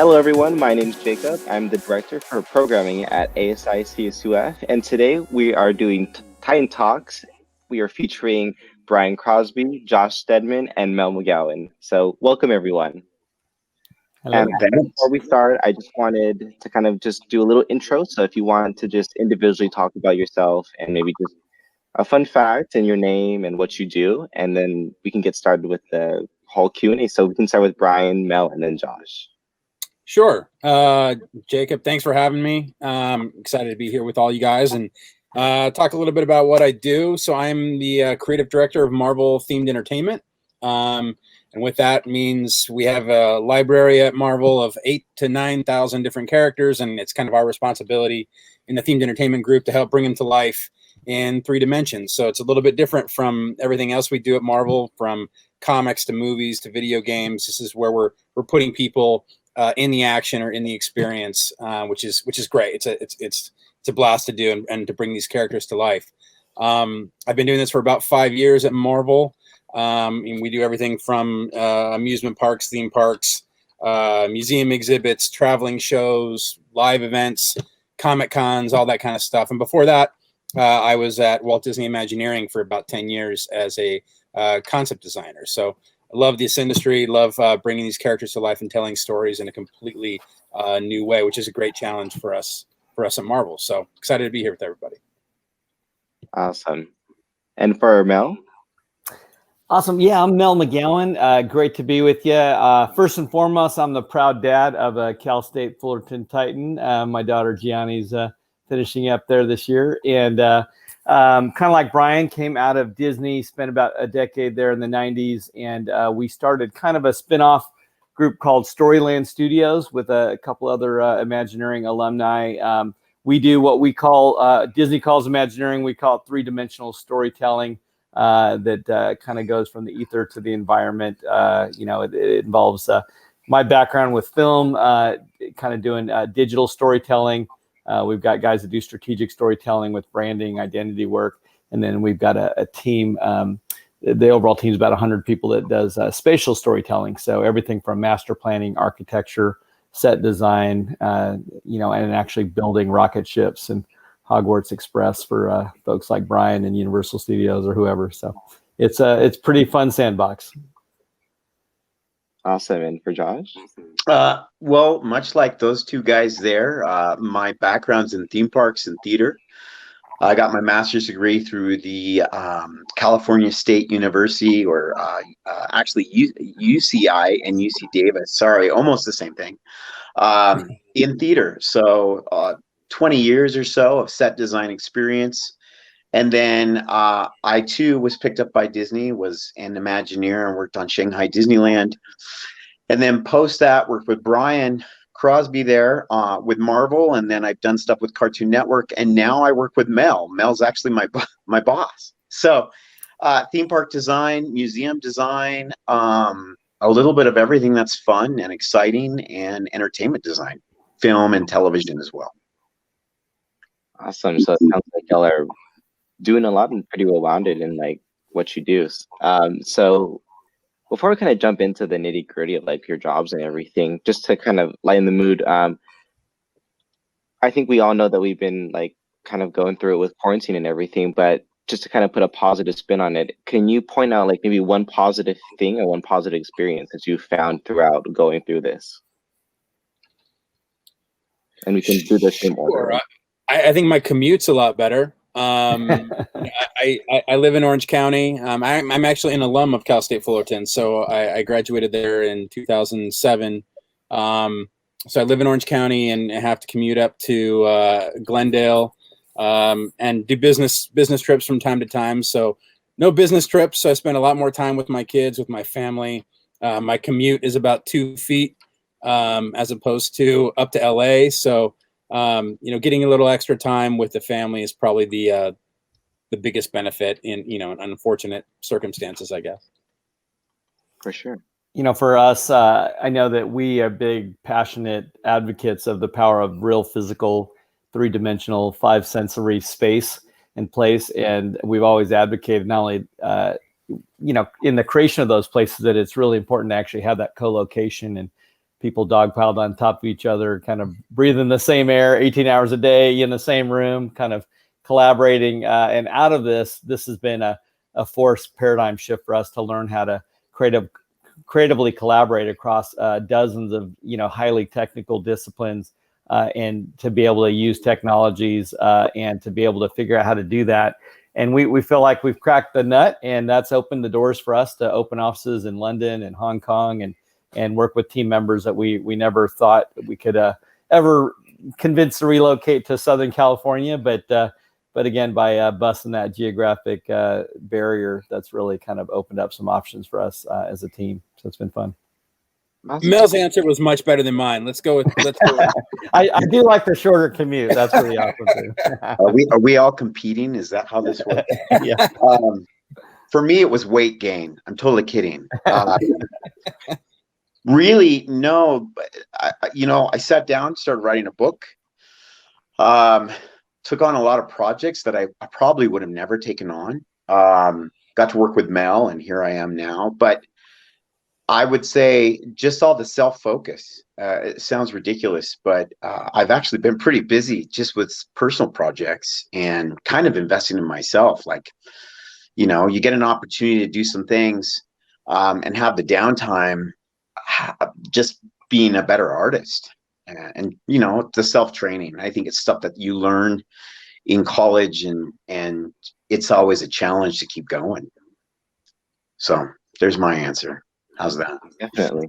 Hello, everyone. My name is Jacob. I'm the director for programming at ASI CSUF, and today we are doing Titan Talks. We are featuring Brian Crosby, Josh Steadman, and Mel McGowan. So, welcome, everyone. Hello. And before we start, I just wanted to kind of just do a little intro. So, if you want to just individually talk about yourself and maybe just a fun fact and your name and what you do, and then we can get started with the whole Q&A. So, we can start with Brian, Mel, and then Josh. Sure. Jacob, thanks for having me. Excited to be here with all you guys and talk a little bit about what I do. So I'm the creative director of Marvel Themed Entertainment. And with that means we have a library at Marvel of 8,000 to 9,000 different characters. And it's kind of our responsibility in the Themed Entertainment group to help bring them to life in 3 dimensions. So it's a little bit different from everything else we do at Marvel, from comics to movies to video games. This is where we're putting people in the action or in the experience, which is great. It's a blast to do and to bring these characters to life. I've been doing this for about 5 years at Marvel. And we do everything from amusement parks, theme parks, museum exhibits, traveling shows, live events, Comic Cons, all that kind of stuff. And before that, I was at Walt Disney Imagineering for about 10 years as a concept designer. So I love this industry, love bringing these characters to life and telling stories in a completely new way, which is a great challenge for us at Marvel. So excited to be here with everybody. Awesome. And for Mel? Awesome. Yeah, I'm Mel McGowan. Great to be with you. First and foremost, I'm the proud dad of a Cal State Fullerton Titan. My daughter Gianni's finishing up there this year. And kind of like Brian, came out of Disney, spent about a decade there in the 90s. And we started kind of a spin-off group called Storyland Studios with a couple other Imagineering alumni. We do what we call, Disney calls Imagineering, we call it 3-dimensional storytelling. That kind of goes from the ether to the environment. It involves my background with film, kind of doing digital storytelling. We've got guys that do strategic storytelling with branding, identity work. And then we've got a team, the overall team is about 100 people that does spatial storytelling. So everything from master planning, architecture, set design, and actually building rocket ships and Hogwarts Express for folks like Brian and Universal Studios or whoever. So it's pretty fun sandbox. Awesome. And for Josh? Well, much like those two guys there, my background's in theme parks and theater. I got my master's degree through the California State University, or actually UCI and UC Davis. Sorry, almost the same thing. In theater. So 20 years or so of set design experience. And then I too was picked up by Disney, was an Imagineer and worked on Shanghai Disneyland. And then post that, worked with Brian Crosby there with Marvel. And then I've done stuff with Cartoon Network. And now I work with Mel. Mel's actually my boss. So theme park design, museum design, a little bit of everything that's fun and exciting, and entertainment design, film and television as well. Awesome. So it sounds like y'all are doing a lot and pretty well rounded in like what you do. So before we kind of jump into the nitty gritty of like your jobs and everything, just to kind of lighten the mood, I think we all know that we've been like kind of going through it with quarantine and everything, but just to kind of put a positive spin on it, can you point out like maybe one positive thing or one positive experience that you found throughout going through this? And we can do the same order. I think my commute's a lot better. I live in Orange County. I'm actually an alum of Cal State Fullerton, so I graduated there in 2007. So I live in Orange County and have to commute up to Glendale and do business trips from time to time. So no business trips. So I spend a lot more time with my kids, with my family. My commute is about 2 feet as opposed to up to LA. So getting a little extra time with the family is probably the biggest benefit in unfortunate circumstances, I guess. For sure. For us, I know that we are big, passionate advocates of the power of real physical, 3-dimensional, 5-sensory space and place. And we've always advocated not only, in the creation of those places, that it's really important to actually have that co-location and people dogpiled on top of each other, kind of breathing the same air 18 hours a day in the same room, kind of collaborating. And out of this has been a forced paradigm shift for us to learn how to creatively collaborate across dozens of highly technical disciplines, and to be able to use technologies and to be able to figure out how to do that. And we feel like we've cracked the nut, and that's opened the doors for us to open offices in London and Hong Kong, and work with team members that we never thought we could ever convince to relocate to Southern California. But again, by busting that geographic barrier, that's really kind of opened up some options for us as a team. So it's been fun. Mel's answer was much better than mine. Let's go with. I do like the shorter commute. That's really awesome too. Are we all competing? Is that how this works? Yeah. For me, it was weight gain. I'm totally kidding. Really, no. I sat down, started writing a book. Took on a lot of projects that I probably would have never taken on. Got to work with Mel, and here I am now. But I would say just all the self-focus. It sounds ridiculous, but I've actually been pretty busy just with personal projects and kind of investing in myself. Like, you get an opportunity to do some things and have the downtime, just being a better artist. And the self-training. I think it's stuff that you learn in college, and it's always a challenge to keep going. So there's my answer. How's that? Definitely.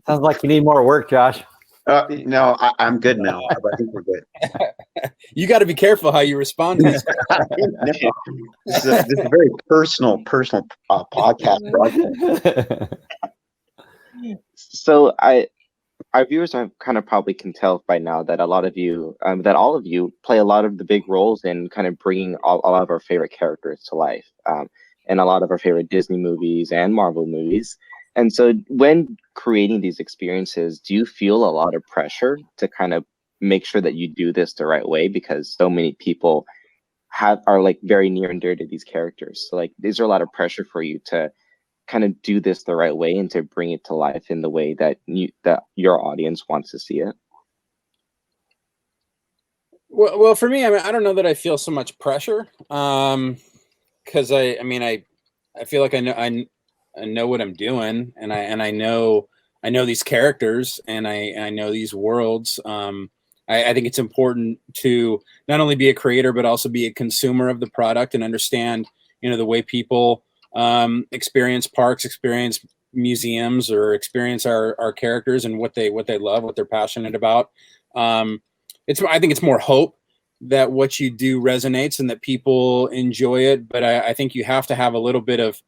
Sounds like you need more work, Josh. No, I'm good now. I think we're good. You got to be careful how you respond to this. This is a very personal podcast broadcast. So our viewers are kind of probably can tell by now that a lot of you, that all of you play a lot of the big roles in kind of bringing all of our favorite characters to life, and a lot of our favorite Disney movies and Marvel movies. And so when creating these experiences, do you feel a lot of pressure to kind of make sure that you do this the right way? Because so many people are like very near and dear to these characters. So like, is there a lot of pressure for you to kind of do this the right way and to bring it to life in the way that your audience wants to see it? Well, for me, I don't know that I feel so much pressure, because I feel like I know what I'm doing, and I know these characters, and I know these worlds. I think it's important to not only be a creator but also be a consumer of the product and understand the way people experience parks, experience museums, or experience our characters and what they love, what they're passionate about. I think it's more hope that what you do resonates and that people enjoy it. But I think you have to have a little bit of,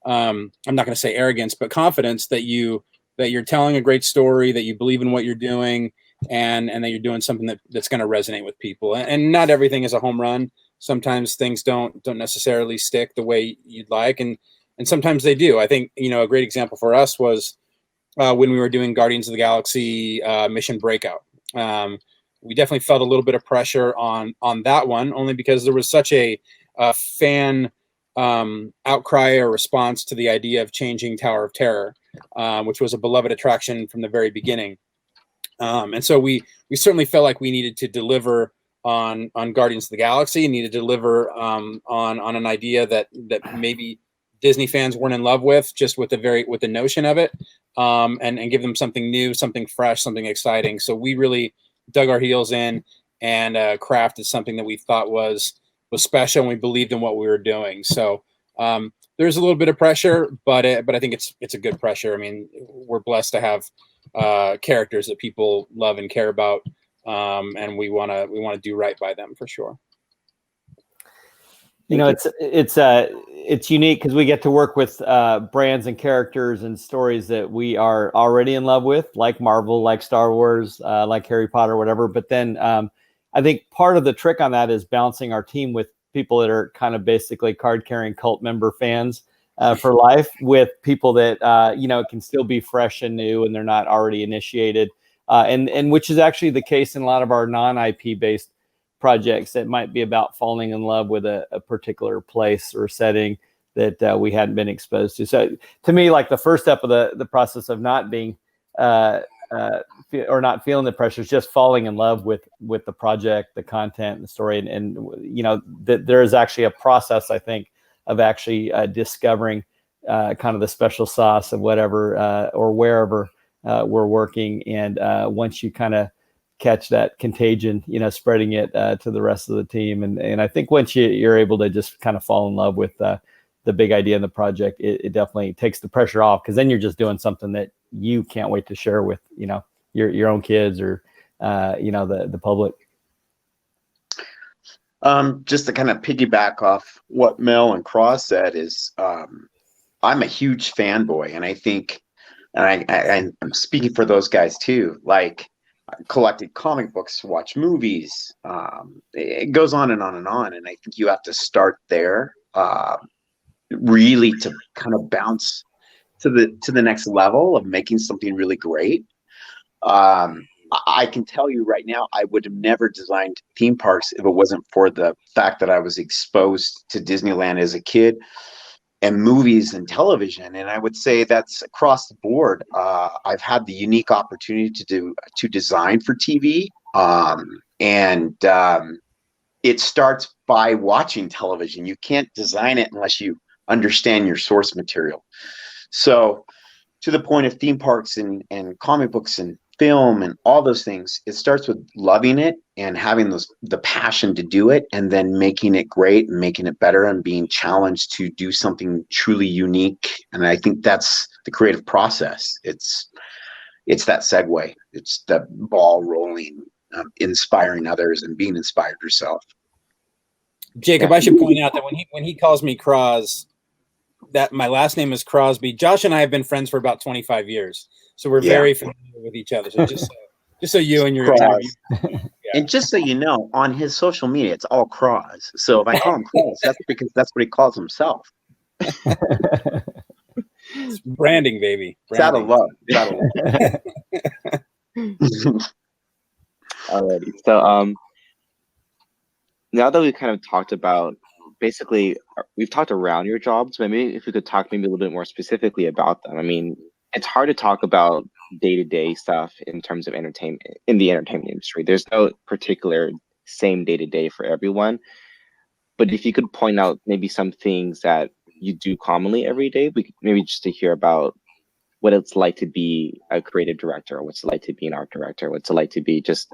I'm not going to say arrogance, but confidence that you're telling a great story, that you believe in what you're doing, and that you're doing something that's going to resonate with people. And not everything is a home run. Sometimes things don't necessarily stick the way you'd like, and sometimes they do. I think a great example for us was when we were doing Guardians of the Galaxy Mission Breakout. We definitely felt a little bit of pressure on that one, only because there was such a fan outcry or response to the idea of changing Tower of Terror, which was a beloved attraction from the very beginning. And so we certainly felt like we needed to deliver on Guardians of the Galaxy, needed to deliver on an idea that maybe Disney fans weren't in love with, just with the notion of it, and give them something new, something fresh, something exciting. So we really dug our heels in and crafted something that we thought was special, and we believed in what we were doing. So there's a little bit of pressure, but I think it's a good pressure. I mean, we're blessed to have characters that people love and care about, and we want to do right by them for sure. It's unique because we get to work with brands and characters and stories that we are already in love with, like Marvel, like Star Wars, like Harry Potter, whatever. But then I think part of the trick on that is balancing our team with people that are kind of basically card-carrying cult member fans for life, with people that can still be fresh and new and they're not already initiated, and which is actually the case in a lot of our non-IP based projects that might be about falling in love with a particular place or setting that we hadn't been exposed to. So to me, like the first step of the process of not being or not feeling the pressure, is just falling in love with the project, the content, the story, and that there is actually a process, I think, of actually discovering kind of the special sauce of whatever or wherever we're working, and once you kind of catch that contagion, spreading it to the rest of the team, and I think once you're able to just kind of fall in love with the big idea in the project, it definitely takes the pressure off, because then you're just doing something that you can't wait to share with, your own kids or, the public. Just to kind of piggyback off what Mel and Cross said is, I'm a huge fanboy, and I think, and I'm speaking for those guys too, like, I collected comic books, watch movies, it goes on and on and on. And I think you have to start there, really, to kind of bounce to the next level of making something really great. I can tell you right now, I would have never designed theme parks if it wasn't for the fact that I was exposed to Disneyland as a kid, and movies and television. And I would say that's across the board. I've had the unique opportunity to design for TV. It starts by watching television. You can't design it unless you understand your source material. So to the point of theme parks and comic books and film and all those things, it starts with loving it and having the passion to do it, and then making it great and making it better and being challenged to do something truly unique. And I think that's the creative process. It's that segue. It's the ball rolling, inspiring others and being inspired yourself. Jacob, I should point out that when he calls me Cross, that my last name is Crosby. Josh and I have been friends for about 25 years, so we're very familiar with each other. So just so you and your and just so you know, on his social media, it's all Cross. So if I call him Cross, that's because that's what he calls himself. It's branding, baby. Branding. It's out of love. Alrighty. So now that we've kind of talked about, basically, we've talked around your jobs, but maybe if we could talk maybe a little bit more specifically about them. I mean, it's hard to talk about day-to-day stuff in terms of entertainment in the entertainment industry. There's no particular same day-to-day for everyone. But if you could point out maybe some things that you do commonly every day, maybe just to hear about what it's like to be a creative director, or what's it like to be an art director, what's it like to be just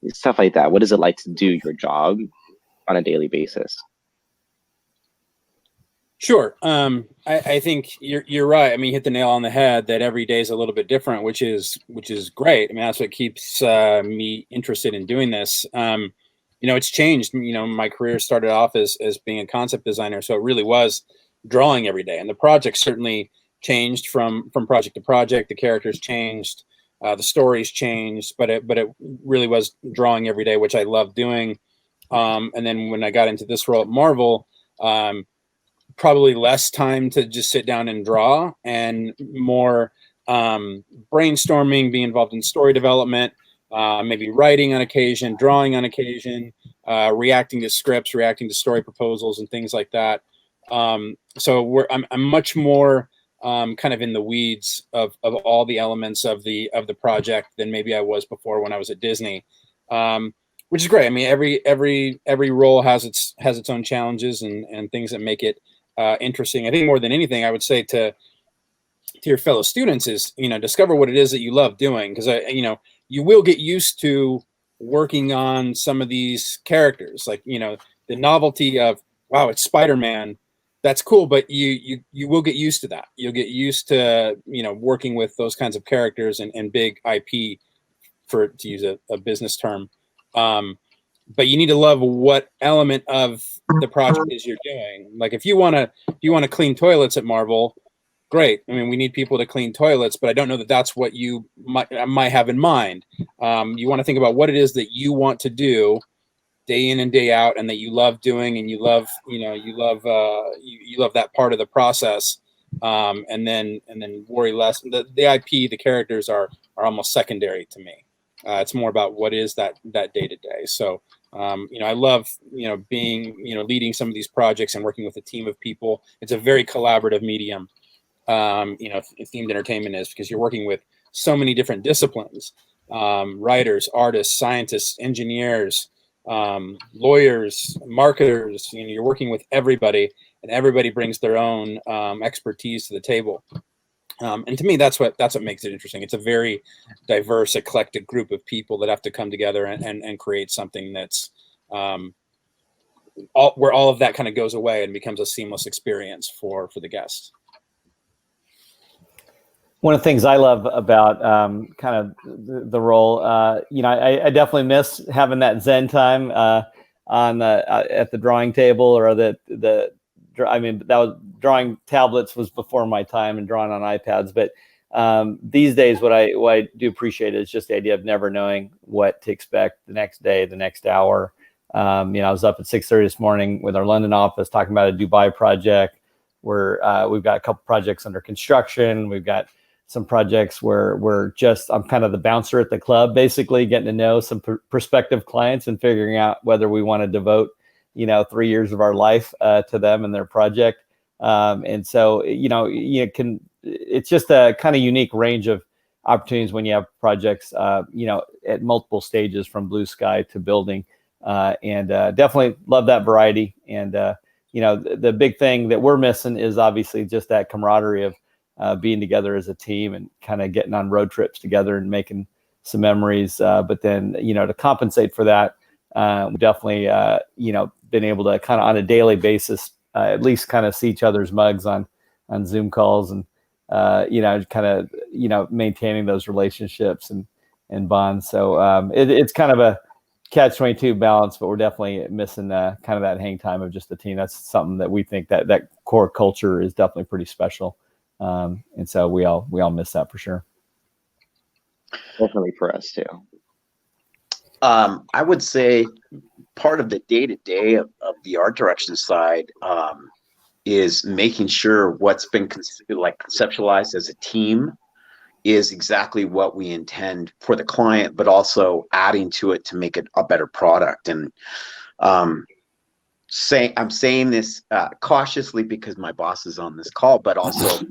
stuff like that. What is it like to do your job on a daily basis? Sure. I think you're right. I mean, you hit the nail on the head that every day is a little bit different, which is great. I mean, that's what keeps me interested in doing this. It's changed. My career started off as being a concept designer, so it really was drawing every day. And the project certainly changed from project to project. The characters changed, the stories changed, but it really was drawing every day, which I love doing. And then when I got into this role at Marvel, probably less time to just sit down and draw, and more brainstorming, being involved in story development, maybe writing on occasion, drawing on occasion, reacting to scripts, reacting to story proposals, and things like that. So I'm much more kind of in the weeds of all the elements of the project than maybe I was before when I was at Disney, which is great. I mean, every role has its own challenges and things that make it interesting. I think more than anything, I would say to your fellow students is, discover what it is that you love doing, because you will get used to working on some of these characters, like the novelty of, wow, it's Spider-Man. That's cool, but you will get used to that. You'll get used to working with those kinds of characters and big IP, to use a business term. But you need to love what element of the project is you're doing. Like if you want to clean toilets at Marvel, great. I mean, we need people to clean toilets, but I don't know that that's what you might have in mind. You want to think about what it is that you want to do day in and day out, and that you love doing, and you love that part of the process. And then worry less. The IP, the characters are almost secondary to me. It's more about what is that day to day. So, I love, being, leading some of these projects and working with a team of people. It's a very collaborative medium. Themed entertainment is, because you're working with so many different disciplines, writers, artists, scientists, engineers, lawyers, marketers. You're working with everybody, and everybody brings their own expertise to the table. And to me, that's what makes it interesting. It's a very diverse, eclectic group of people that have to come together and create something that's where all of that kind of goes away and becomes a seamless experience for the guests. One of the things I love about kind of the role, I definitely miss having that Zen time on at the drawing table, or that was drawing tablets was before my time and drawing on iPads. But these days, what I do appreciate is just the idea of never knowing what to expect the next day, the next hour. I was up at 6:30 this morning with our London office talking about a Dubai project where we've got a couple projects under construction. We've got some projects where I'm kind of the bouncer at the club, basically getting to know some prospective clients and figuring out whether we want to devote, 3 years of our life to them and their project. And so, it's just a kind of unique range of opportunities when you have projects, at multiple stages from blue sky to building, and definitely love that variety. And, the big thing that we're missing is obviously just that camaraderie of being together as a team and kind of getting on road trips together and making some memories. But then, to compensate for that, we definitely, been able to kind of on a daily basis, at least kind of see each other's mugs on Zoom calls and, maintaining those relationships and bonds. So it's kind of a catch-22 balance, but we're definitely missing kind of that hang time of just the team. That's something that we think that core culture is definitely pretty special. And so we all miss that for sure. Definitely for us too. I would say part of the day-to-day of the art direction side is making sure what's been conceptualized as a team is exactly what we intend for the client, but also adding to it to make it a better product. And I'm saying this cautiously because my boss is on this call, but also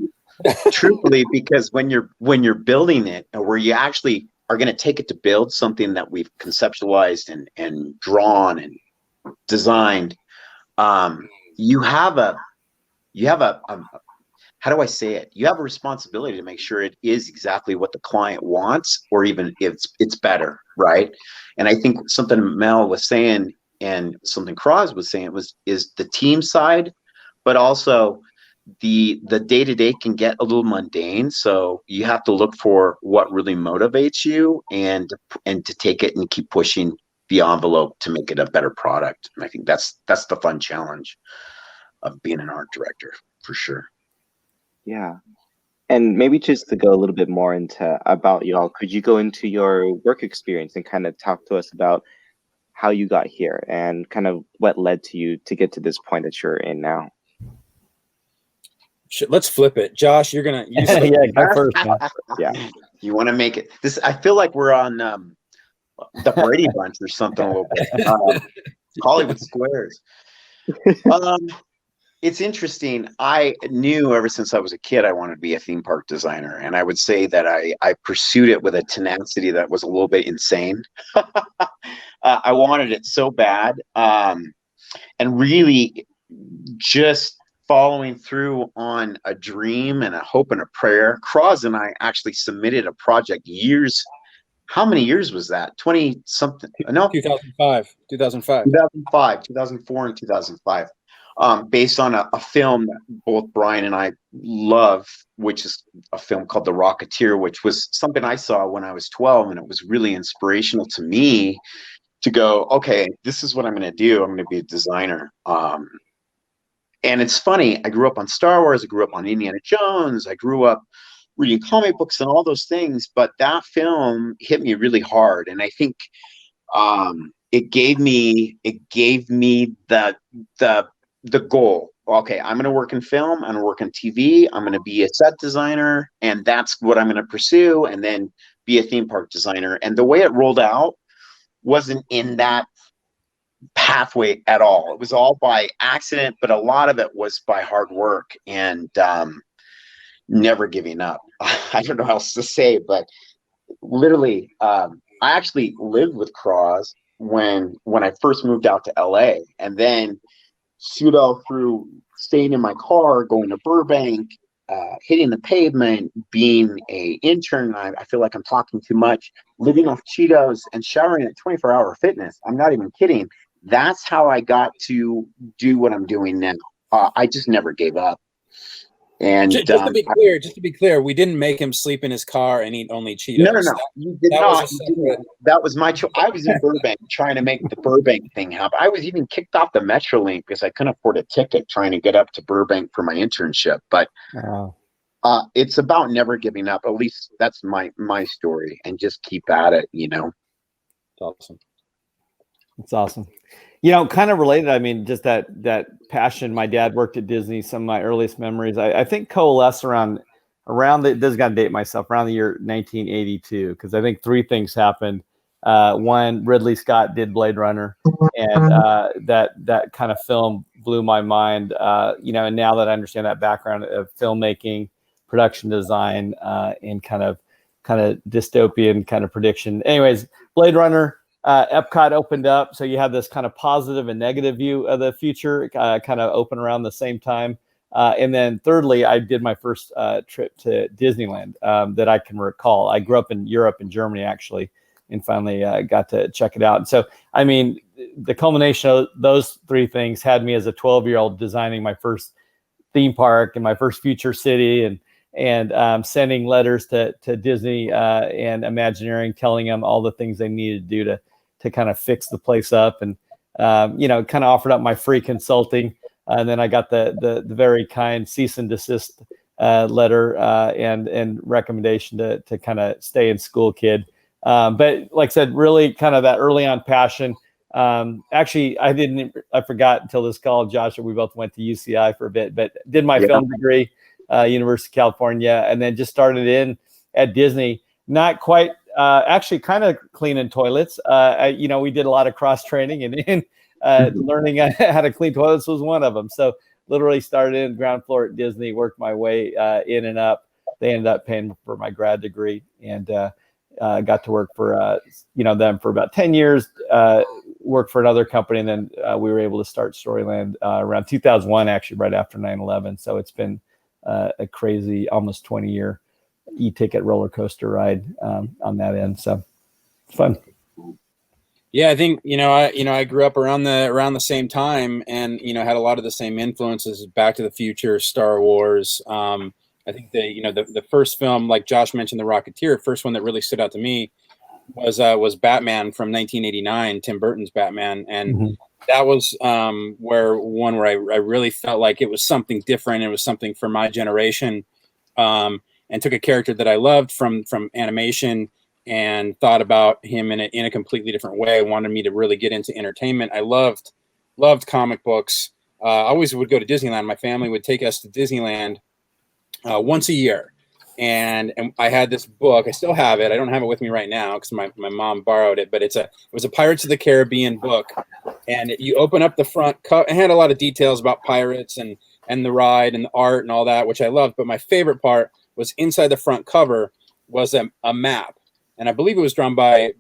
truthfully because when you're building it, or where you actually are going to take it to build something that we've conceptualized and drawn and designed, you have a how do I say it? You have a responsibility to make sure it is exactly what the client wants, or even if it's better, right? And I think something Mel was saying and something Crosby was saying is the team side, but also the day-to-day can get a little mundane. So you have to look for what really motivates you and to take it and keep pushing the envelope to make it a better product. And I think that's the fun challenge of being an art director for sure. Yeah. And maybe just to go a little bit more into about y'all, could you go into your work experience and kind of talk to us about how you got here and kind of what led to you to get to this point that you're in now? Let's flip it. Josh, you're going to... Yeah, go first, man. Yeah. You want to make it... This? I feel like we're on the Brady Bunch or something a little bit. Hollywood Squares. It's interesting. I knew ever since I was a kid I wanted to be a theme park designer, and I would say that I pursued it with a tenacity that was a little bit insane. I wanted it so bad, and really just following through on a dream and a hope and a prayer. Cross and I actually submitted a project years. How many years was that? 20 something? No, 2005, 2004 and 2005. Based on a film that both Brian and I love, which is a film called The Rocketeer, which was something I saw when I was 12, and it was really inspirational to me to go, okay, this is what I'm going to do. I'm going to be a designer. And it's funny, I grew up on Star Wars, I grew up on Indiana Jones, I grew up reading comic books and all those things, but that film hit me really hard. And I think it gave me the goal. Okay, I'm going to work in film, I'm going to work in TV, I'm going to be a set designer, and that's what I'm going to pursue, and then be a theme park designer. And the way it rolled out wasn't in that pathway at all. It was all by accident, but a lot of it was by hard work. And never giving up. I don't know how else to say, but literally, I actually lived with Cross when I first moved out to LA, and then pseudo through staying in my car, going to Burbank, hitting the pavement, being a intern. I feel like I'm talking too much, living off Cheetos and showering at 24-hour fitness. I'm not even kidding. That's how I got to do what I'm doing now. I just never gave up. And just to be clear, we didn't make him sleep in his car and eat only Cheetos. No. You did not. That was my choice. I was in Burbank trying to make the Burbank thing happen. I was even kicked off the Metrolink because I couldn't afford a ticket trying to get up to Burbank for my internship. But it's about never giving up. At least that's my story, and just keep at it. Awesome. That's awesome. Kind of related. I mean, just that passion. My dad worked at Disney. Some of my earliest memories, I think, coalesce around this is gonna date myself, around the year 1982, because I think three things happened. One, Ridley Scott did Blade Runner, and that kind of film blew my mind. And now that I understand that background of filmmaking, production design, and kind of dystopian kind of prediction. Anyways, Blade Runner. Epcot opened up, so you have this kind of positive and negative view of the future, kind of open around the same time. And then thirdly, I did my first trip to Disneyland that I can recall. I grew up in Europe and Germany, actually, and finally got to check it out. And so, I mean, the culmination of those three things had me as a 12-year-old designing my first theme park and my first future city, and sending letters to Disney and Imagineering, telling them all the things they needed to do to kind of fix the place up, and kind of offered up my free consulting, and then I got the very kind cease and desist letter and recommendation to kind of stay in school, kid. But like I said, really kind of that early on passion. Actually, I forgot until this call, Josh, that we both went to UCI for a bit, but did my film degree, University of California, and then just started in at Disney. Not quite, actually kind of cleaning toilets. We did a lot of cross training, and learning how to clean toilets was one of them. So literally started in ground floor at Disney, worked my way in and up. They ended up paying for my grad degree, and got to work for them for about 10 years. Worked for another company, and then we were able to start Storyland around 2001, actually right after 9/11. So it's been a crazy almost 20-year e-ticket roller coaster ride on that end. So it's fun. Yeah, I think I grew up around the same time, and had a lot of the same influences: Back to the Future, Star Wars. I think the first film, like Josh mentioned, The Rocketeer, first one that really stood out to me was Batman from 1989, Tim Burton's Batman, and that was where I really felt like it was something different. It was something for my generation. And took a character that I loved from animation and thought about him in a completely different way. Wanted me to really get into entertainment. I loved comic books. I always would go to Disneyland. My family would take us to Disneyland once a year. And I had this book. I still have it. I don't have it with me right now because my mom borrowed it, but it was a Pirates of the Caribbean book. And you open up the front cover. It had a lot of details about pirates and the ride and the art and all that, which I loved. But my favorite part was inside the front cover was a map. And I believe it was drawn by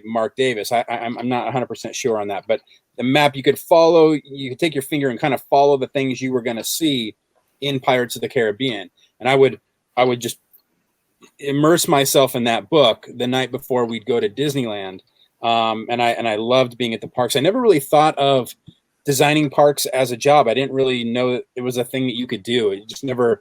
Mark Davis. I'm not 100% sure on that. But the map you could follow, you could take your finger and kind of follow the things you were going to see in Pirates of the Caribbean. And I would just immerse myself in that book the night before we'd go to Disneyland. And I loved being at the parks. I never really thought of designing parks as a job. I didn't really know that it was a thing that you could do. It just never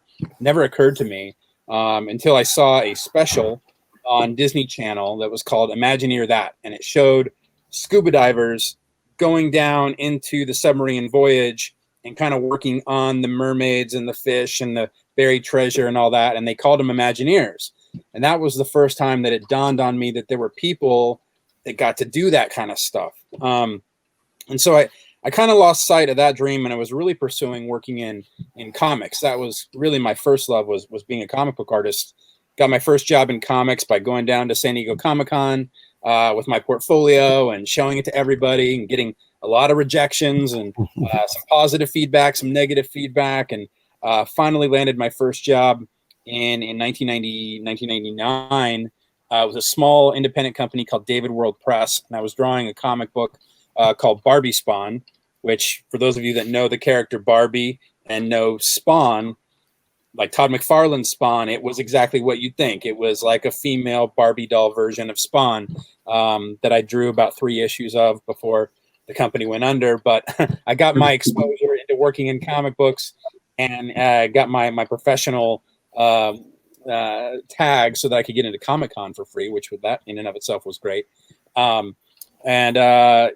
occurred to me until I saw a special on Disney Channel that was called Imagineer That, and it showed scuba divers going down into the submarine voyage and kind of working on the mermaids and the fish and the buried treasure and all that, and they called them Imagineers. And that was the first time that it dawned on me that there were people that got to do that kind of stuff. And so I kind of lost sight of that dream, and I was really pursuing working in comics. That was really my first love, was being a comic book artist. Got my first job in comics by going down to San Diego Comic-Con with my portfolio and showing it to everybody and getting a lot of rejections and some positive feedback, some negative feedback, and finally landed my first job in 1999. It was a small independent company called David World Press, and I was drawing a comic book called Barbie Spawn, which, for those of you that know the character Barbie and know Spawn, like Todd McFarlane's Spawn, it was exactly what you'd think. It was like a female Barbie doll version of Spawn that I drew about 3 issues of before the company went under. But I got my exposure into working in comic books and got my professional tag so that I could get into Comic-Con for free, which with that in and of itself was great. And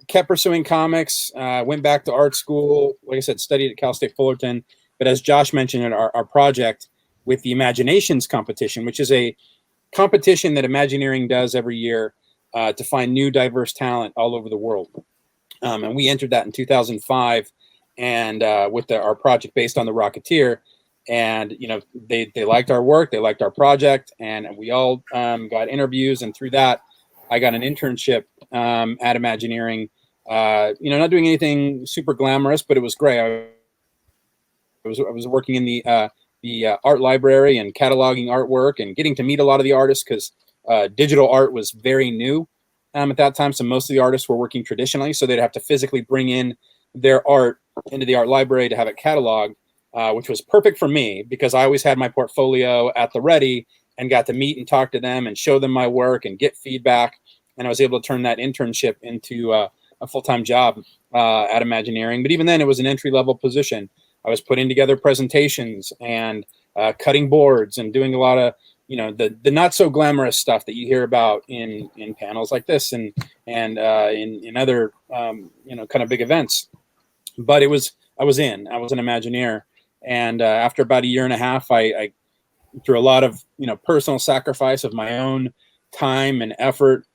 kept pursuing comics, went back to art school. Like I said, studied at Cal State Fullerton. But as Josh mentioned in our project with the Imaginations competition, which is a competition that Imagineering does every year to find new diverse talent all over the world. And we entered that in 2005 and with our project based on The Rocketeer. And, you know, they liked our work, they liked our project, and we all got interviews. And through that, I got an internship at Imagineering, you know, not doing anything super glamorous, but it was great. I was working in the art library and cataloging artwork and getting to meet a lot of the artists because digital art was very new at that time. So most of the artists were working traditionally, so they'd have to physically bring in their art into the art library to have it cataloged, which was perfect for me because I always had my portfolio at the ready and got to meet and talk to them and show them my work and get feedback. And I was able to turn that internship into a full-time job at Imagineering. But even then, it was an entry-level position. I was putting together presentations and cutting boards and doing a lot of, you know, the not so glamorous stuff that you hear about in panels like this and in other you know, kind of big events. But I was an Imagineer, and after about 1.5 years, I through a lot of, you know, personal sacrifice of my own time and effort,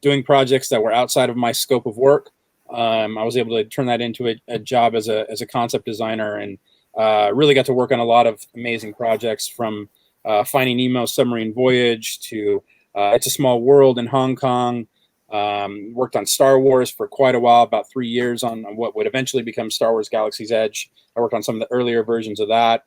doing projects that were outside of my scope of work. I was able to turn that into a job as a concept designer, and really got to work on a lot of amazing projects, from Finding Nemo's Submarine Voyage to It's a Small World in Hong Kong. Worked on Star Wars for quite a while, about 3 years on what would eventually become Star Wars Galaxy's Edge. I worked on some of the earlier versions of that.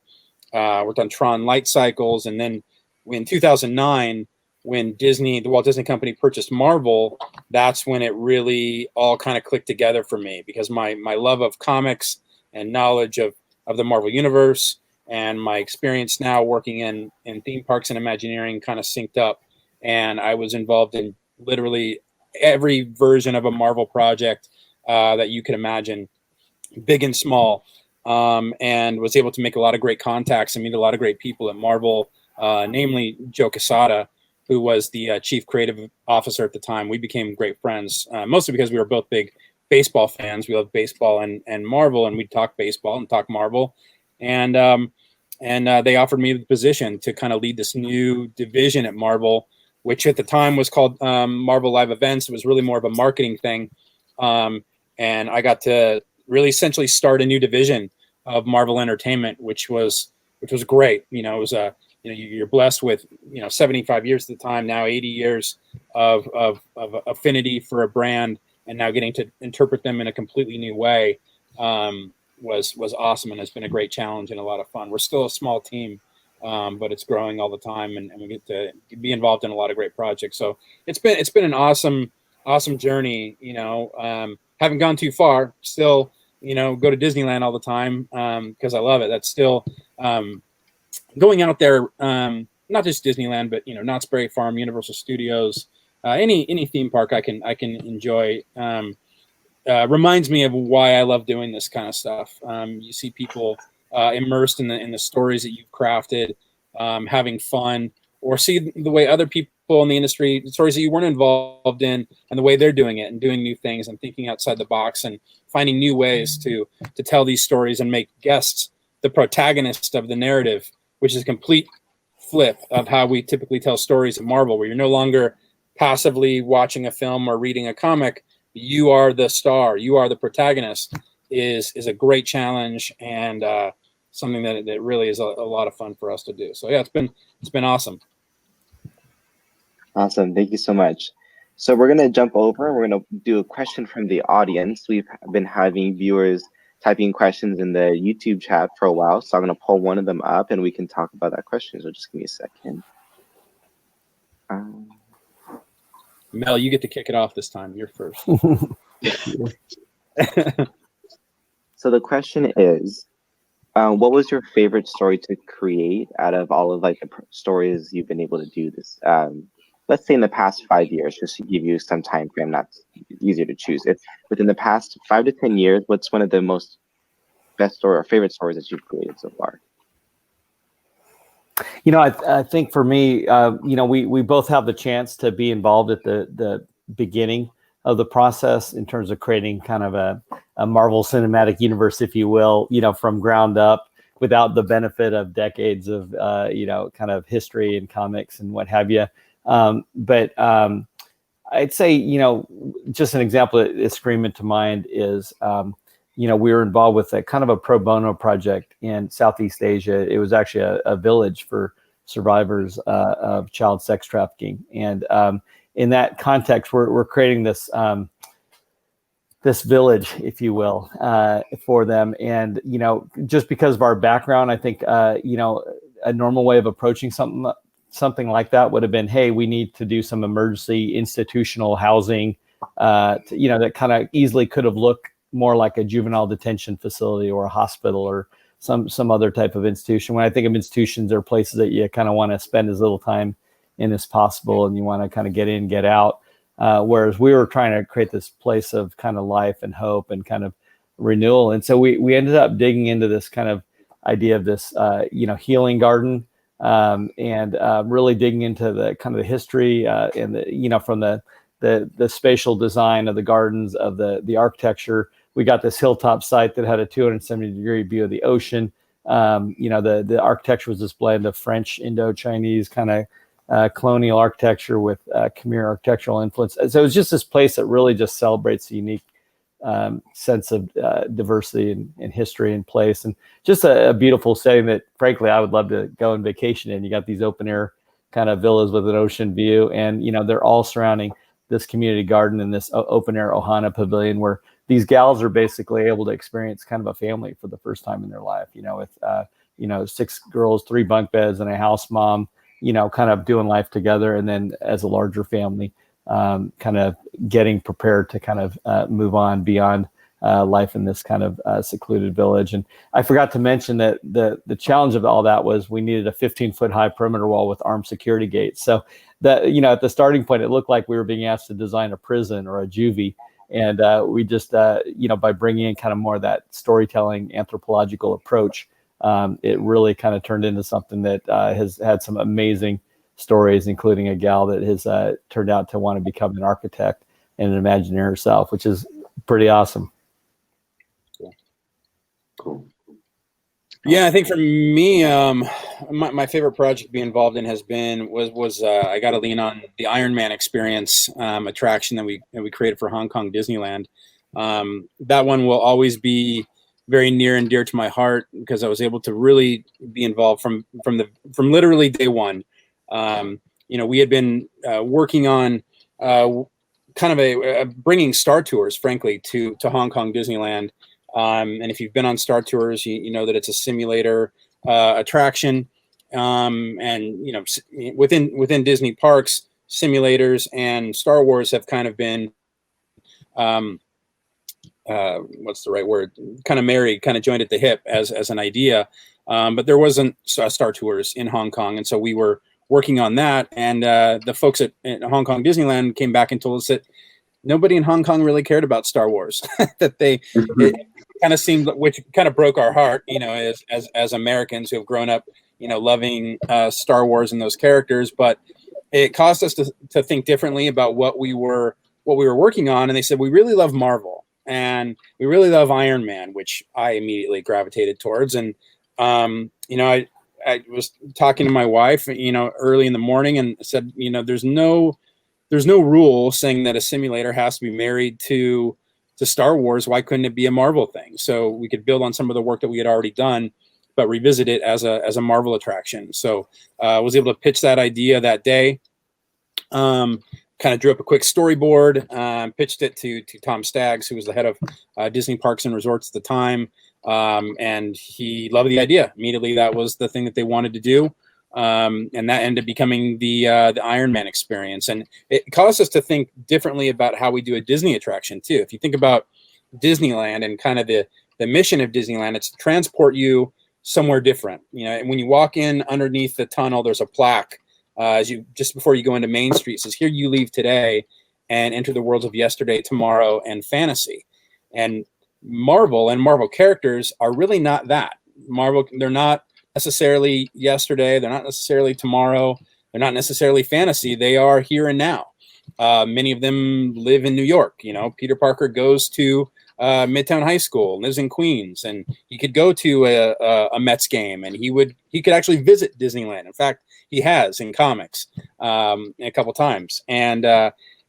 Worked on Tron Light Cycles, and then in 2009, when the Walt Disney Company purchased Marvel, that's when it really all kind of clicked together for me, because my love of comics and knowledge of the Marvel Universe and my experience now working in theme parks and Imagineering kind of synced up. And I was involved in literally every version of a Marvel project that you could imagine, big and small, and was able to make a lot of great contacts and meet a lot of great people at Marvel, namely Joe Quesada, who was the chief creative officer at the time. We became great friends, mostly because we were both big baseball fans. We loved baseball and Marvel, and we'd talk baseball and talk Marvel. And they offered me the position to kind of lead this new division at Marvel, which at the time was called Marvel Live Events. It was really more of a marketing thing. And I got to really essentially start a new division of Marvel Entertainment, which was great. You know, it was you know, you're blessed with, you know, 75 years at the time, now 80 years of affinity for a brand, and now getting to interpret them in a completely new way was awesome, and has been a great challenge and a lot of fun. We're still a small team, but it's growing all the time, and we get to be involved in a lot of great projects. So it's been an awesome journey. You know, haven't gone too far. Still, you know, go to Disneyland all the time because I love it. That's still going out there, not just Disneyland, but, you know, Knott's Berry Farm, Universal Studios, any theme park I can enjoy. Reminds me of why I love doing this kind of stuff. You see people immersed in the stories that you've crafted, having fun, or see the way other people in the industry, stories that you weren't involved in, and the way they're doing it and doing new things and thinking outside the box and finding new ways to tell these stories and make guests the protagonist of the narrative, which is a complete flip of how we typically tell stories at Marvel, where you're no longer passively watching a film or reading a comic. You are the star, you are the protagonist, is a great challenge, and something that really is a lot of fun for us to do. So yeah, it's been awesome. Awesome. Thank you so much. So we're going to jump over. We're going to do a question from the audience. We've been having viewers typing questions in the YouTube chat for a while, so I'm going to pull one of them up and we can talk about that question. So just give me a second. Mel, you get to kick it off this time. You're first. So the question is, what was your favorite story to create out of all of like the stories you've been able to do this? Let's say in the past 5 years, just to give you some time frame, not easier to choose. If within the past 5 to 10 years, what's one of the most best story or favorite stories that you've created so far? You know, I think for me, you know, we both have the chance to be involved at the beginning of the process in terms of creating kind of a Marvel Cinematic Universe, if you will, you know, from ground up without the benefit of decades of, you know, kind of history and comics and what have you. But I'd say, you know, just an example that's screaming to mind is, you know, we were involved with a kind of a pro bono project in Southeast Asia. It was actually a village for survivors of child sex trafficking. And in that context, we're creating this this village, if you will, for them. And, you know, just because of our background, I think, you know, a normal way of approaching something like that would have been, hey, we need to do some emergency institutional housing, you know, that kind of easily could have looked more like a juvenile detention facility or a hospital or some other type of institution. When I think of institutions, they're places that you kind of want to spend as little time in as possible, and you want to kind of get in, get out. Whereas we were trying to create this place of kind of life and hope and kind of renewal. And so we ended up digging into this kind of idea of this, you know, healing garden, and really digging into the kind of the history and the, you know, from the spatial design of the gardens, of the architecture. We got this hilltop site that had a 270-degree view of the ocean. You know, the architecture was this blend of French, Indo-Chinese kind of colonial architecture with Khmer architectural influence. So it was just this place that really just celebrates the unique sense of diversity and history and place, and just a beautiful setting that, frankly, I would love to go on vacation in. You got these open air kind of villas with an ocean view, and, you know, they're all surrounding this community garden and this open air Ohana pavilion where these gals are basically able to experience kind of a family for the first time in their life, you know, with, you know, 6 girls, 3 bunk beds and a house mom, you know, kind of doing life together. And then as a larger family, kind of getting prepared to kind of move on beyond life in this kind of secluded village. And I forgot to mention that the challenge of all that was we needed a 15-foot high perimeter wall with armed security gates. So that, you know, at the starting point, it looked like we were being asked to design a prison or a juvie. And we just, you know, by bringing in kind of more of that storytelling anthropological approach, it really kind of turned into something that has had some amazing stories, including a gal that has turned out to want to become an architect and an Imagineer herself, which is pretty awesome. Cool. Yeah, I think for me, my favorite project to be involved in was I got to lean on the Iron Man experience attraction that we created for Hong Kong Disneyland. That one will always be very near and dear to my heart because I was able to really be involved from literally day one. You know, we had been working on kind of a bringing Star Tours, frankly, to Hong Kong Disneyland. And if you've been on Star Tours, you know that it's a simulator attraction. And, you know, within Disney parks, simulators and Star Wars have kind of been, what's the right word? Kind of married, kind of joined at the hip as an idea. But there wasn't Star Tours in Hong Kong. And so we were working on that. And the folks at Hong Kong Disneyland came back and told us that nobody in Hong Kong really cared about Star Wars, that it kind of seemed, which kind of broke our heart, you know, as Americans who have grown up, you know, loving Star Wars and those characters. But it caused us to think differently about what we were working on. And they said, we really love Marvel and we really love Iron Man, which I immediately gravitated towards. And, you know, I was talking to my wife, you know, early in the morning and said, you know, there's no rule saying that a simulator has to be married to Star Wars. Why couldn't it be a Marvel thing? So we could build on some of the work that we had already done, but revisit it as a Marvel attraction. So I was able to pitch that idea that day. kind of drew up a quick storyboard, pitched it to Tom Staggs, who was the head of Disney Parks and Resorts at the time, and he loved the idea. Immediately, that was the thing that they wanted to do, and that ended up becoming the Iron Man experience. And it caused us to think differently about how we do a Disney attraction too. If you think about Disneyland and kind of the mission of Disneyland, it's to transport you somewhere different. You know, and when you walk in underneath the tunnel, there's a plaque just before you go into Main Street. It says, "Here you leave today and enter the worlds of yesterday, tomorrow, and fantasy." And Marvel and Marvel characters are really not that. Marvel, they're not necessarily yesterday. They're not necessarily tomorrow. They're not necessarily fantasy. They are here and now. Many of them live in New York. You know, Peter Parker goes to Midtown High School, lives in Queens, and he could go to a Mets game, and he could actually visit Disneyland. In fact, he has in comics a couple times, and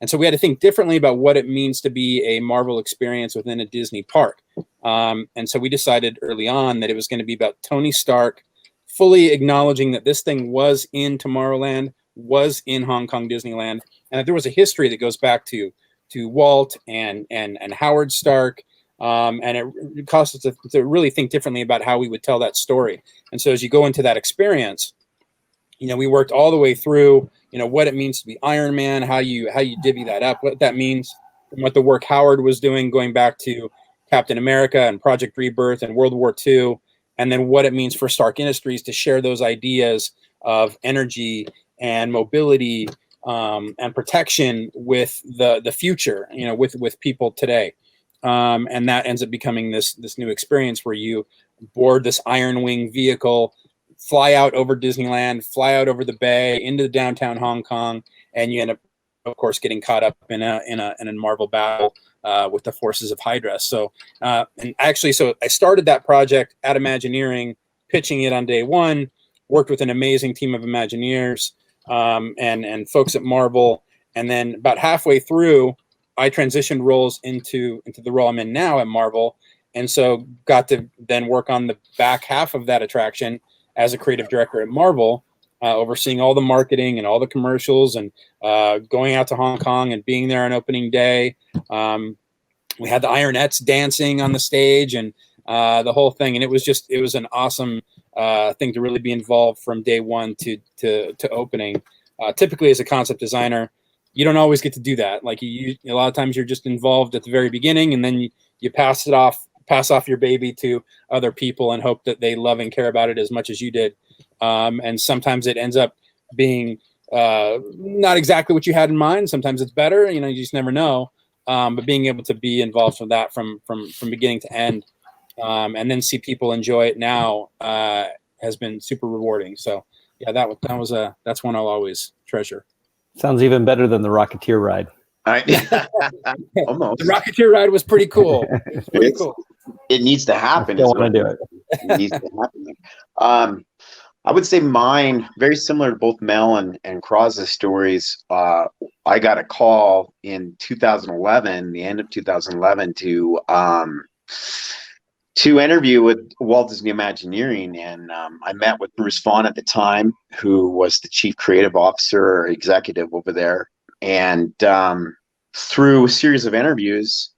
so we had to think differently about what it means to be a Marvel experience within a Disney park. And so we decided early on that it was going to be about Tony Stark fully acknowledging that this thing was in Tomorrowland, was in Hong Kong Disneyland, and that there was a history that goes back to Walt and Howard Stark, and it caused us to really think differently about how we would tell that story. And so as you go into that experience, you know, we worked all the way through, you know, what it means to be Iron Man, how you divvy that up, what that means, and what the work Howard was doing, going back to Captain America and Project Rebirth and World War II, and then what it means for Stark Industries to share those ideas of energy and mobility and protection with the future, you know, with people today. And that ends up becoming this new experience where you board this Iron Wing vehicle, fly out over Disneyland, fly out over the bay into downtown Hong Kong, and you end up, of course, getting caught up in a Marvel battle with the forces of Hydra. So, and actually, so I started that project at Imagineering, pitching it on day one, worked with an amazing team of Imagineers and folks at Marvel, and then about halfway through, I transitioned roles into the role I'm in now at Marvel, and so got to then work on the back half of that attraction as a creative director at Marvel, overseeing all the marketing and all the commercials, and going out to Hong Kong and being there on opening day. We had the Ironettes dancing on the stage and the whole thing, and it was an awesome thing to really be involved from day one to opening. Typically, as a concept designer, you don't always get to do that. Like a lot of times, you're just involved at the very beginning, and then you pass off your baby to other people and hope that they love and care about it as much as you did. And sometimes it ends up being not exactly what you had in mind. Sometimes it's better, you know, you just never know. But being able to be involved with that from beginning to end, and then see people enjoy it now has been super rewarding. So yeah, that's one I'll always treasure. Sounds even better than the Rocketeer ride. Almost. The Rocketeer ride was pretty cool. It needs to happen. I want to do it. It needs to happen. I would say mine, very similar to both Mel and Cros's stories. I got a call in 2011, the end of 2011, to interview with Walt Disney Imagineering, and I met with Bruce Vaughn at the time, who was the chief creative officer or executive over there, and through a series of interviews,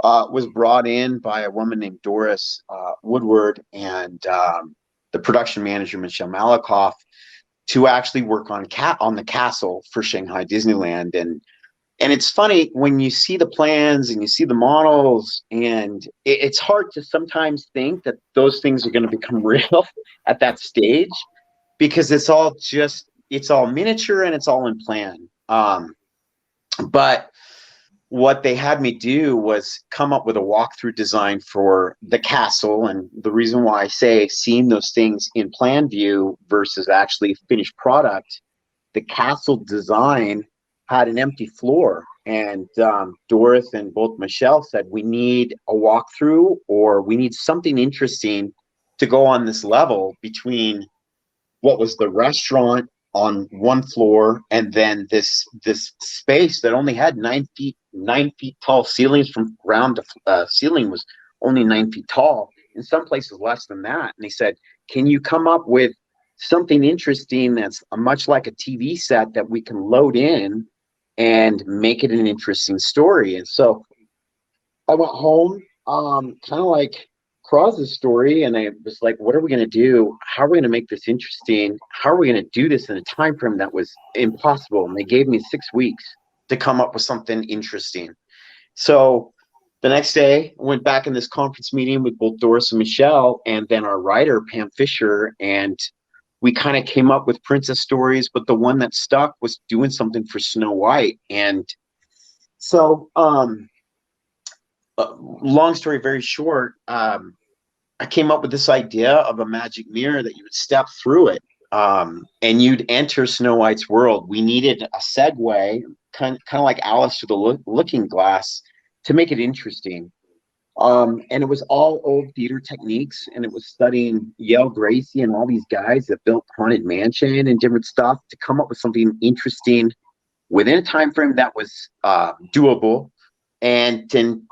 was brought in by a woman named Doris Woodward and the production manager Michelle Malakoff to actually work on the castle for Shanghai Disneyland. And it's funny when you see the plans and you see the models, and it's hard to sometimes think that those things are going to become real at that stage, because it's all miniature and it's all in plan. But what they had me do was come up with a walkthrough design for the castle. And the reason why I say seeing those things in plan view versus actually finished product, the castle design had an empty floor. And Doris and both Michelle said, we need a walkthrough, or we need something interesting to go on this level between what was the restaurant on one floor and then this space that only had 9 feet tall ceilings. From ground to ceiling was only 9 feet tall, in some places less than that. And they said, can you come up with something interesting that's much like a TV set that we can load in and make it an interesting story. And so I went home, kind of like Crosby's story, and I was like, what are we going to do? How are we going to make this interesting? How are we going to do this in a time frame that was impossible? And they gave me 6 weeks to come up with something interesting. So the next day, I went back in this conference meeting with both Doris and Michelle, and then our writer, Pam Fisher, and we kind of came up with princess stories, but the one that stuck was doing something for Snow White. And so, long story very short, I came up with this idea of a magic mirror that you would step through it, and you'd enter Snow White's world. We needed a segue, kind of like Alice through the Looking Glass, to make it interesting. And it was all old theater techniques, and it was studying Yale Gracie and all these guys that built Haunted Mansion and different stuff to come up with something interesting within a time frame that was doable, and then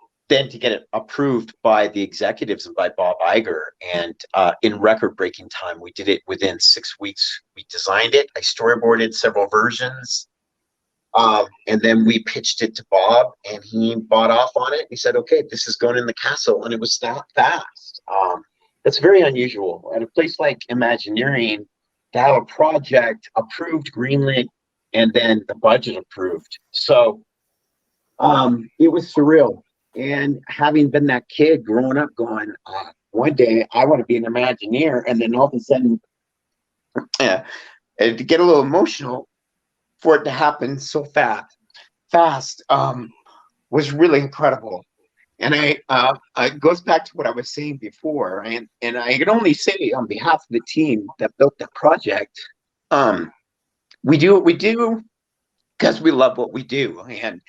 to get it approved by the executives and by Bob Iger. And in record-breaking time, we did it within 6 weeks. We designed it. I storyboarded several versions. And then we pitched it to Bob, and he bought off on it. He said, okay, this is going in the castle. And it was that fast. That's very unusual. At a place like Imagineering, to have a project approved, greenlit, and then the budget approved. So it was surreal. And having been that kid growing up going, one day I want to be an Imagineer, and then all of a sudden, and to get a little emotional, for it to happen so fast, was really incredible. And it goes back to what I was saying before, and I can only say on behalf of the team that built the project, we do what we do because we love what we do. And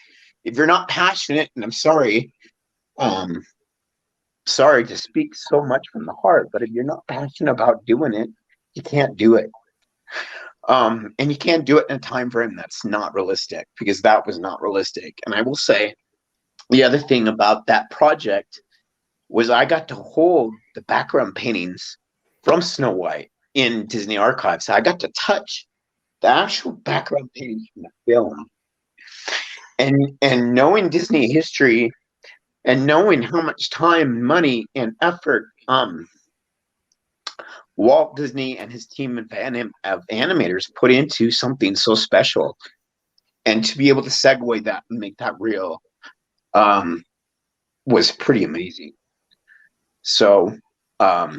if you're not passionate, and I'm sorry to speak so much from the heart, but if you're not passionate about doing it, you can't do it. And you can't do it in a time frame that's not realistic, because that was not realistic. And I will say, the other thing about that project was I got to hold the background paintings from Snow White in Disney Archives. I got to touch the actual background paintings from the film. And knowing Disney history and knowing how much time, money, and effort Walt Disney and his team of animators put into something so special, and to be able to segue that and make that real was pretty amazing. So I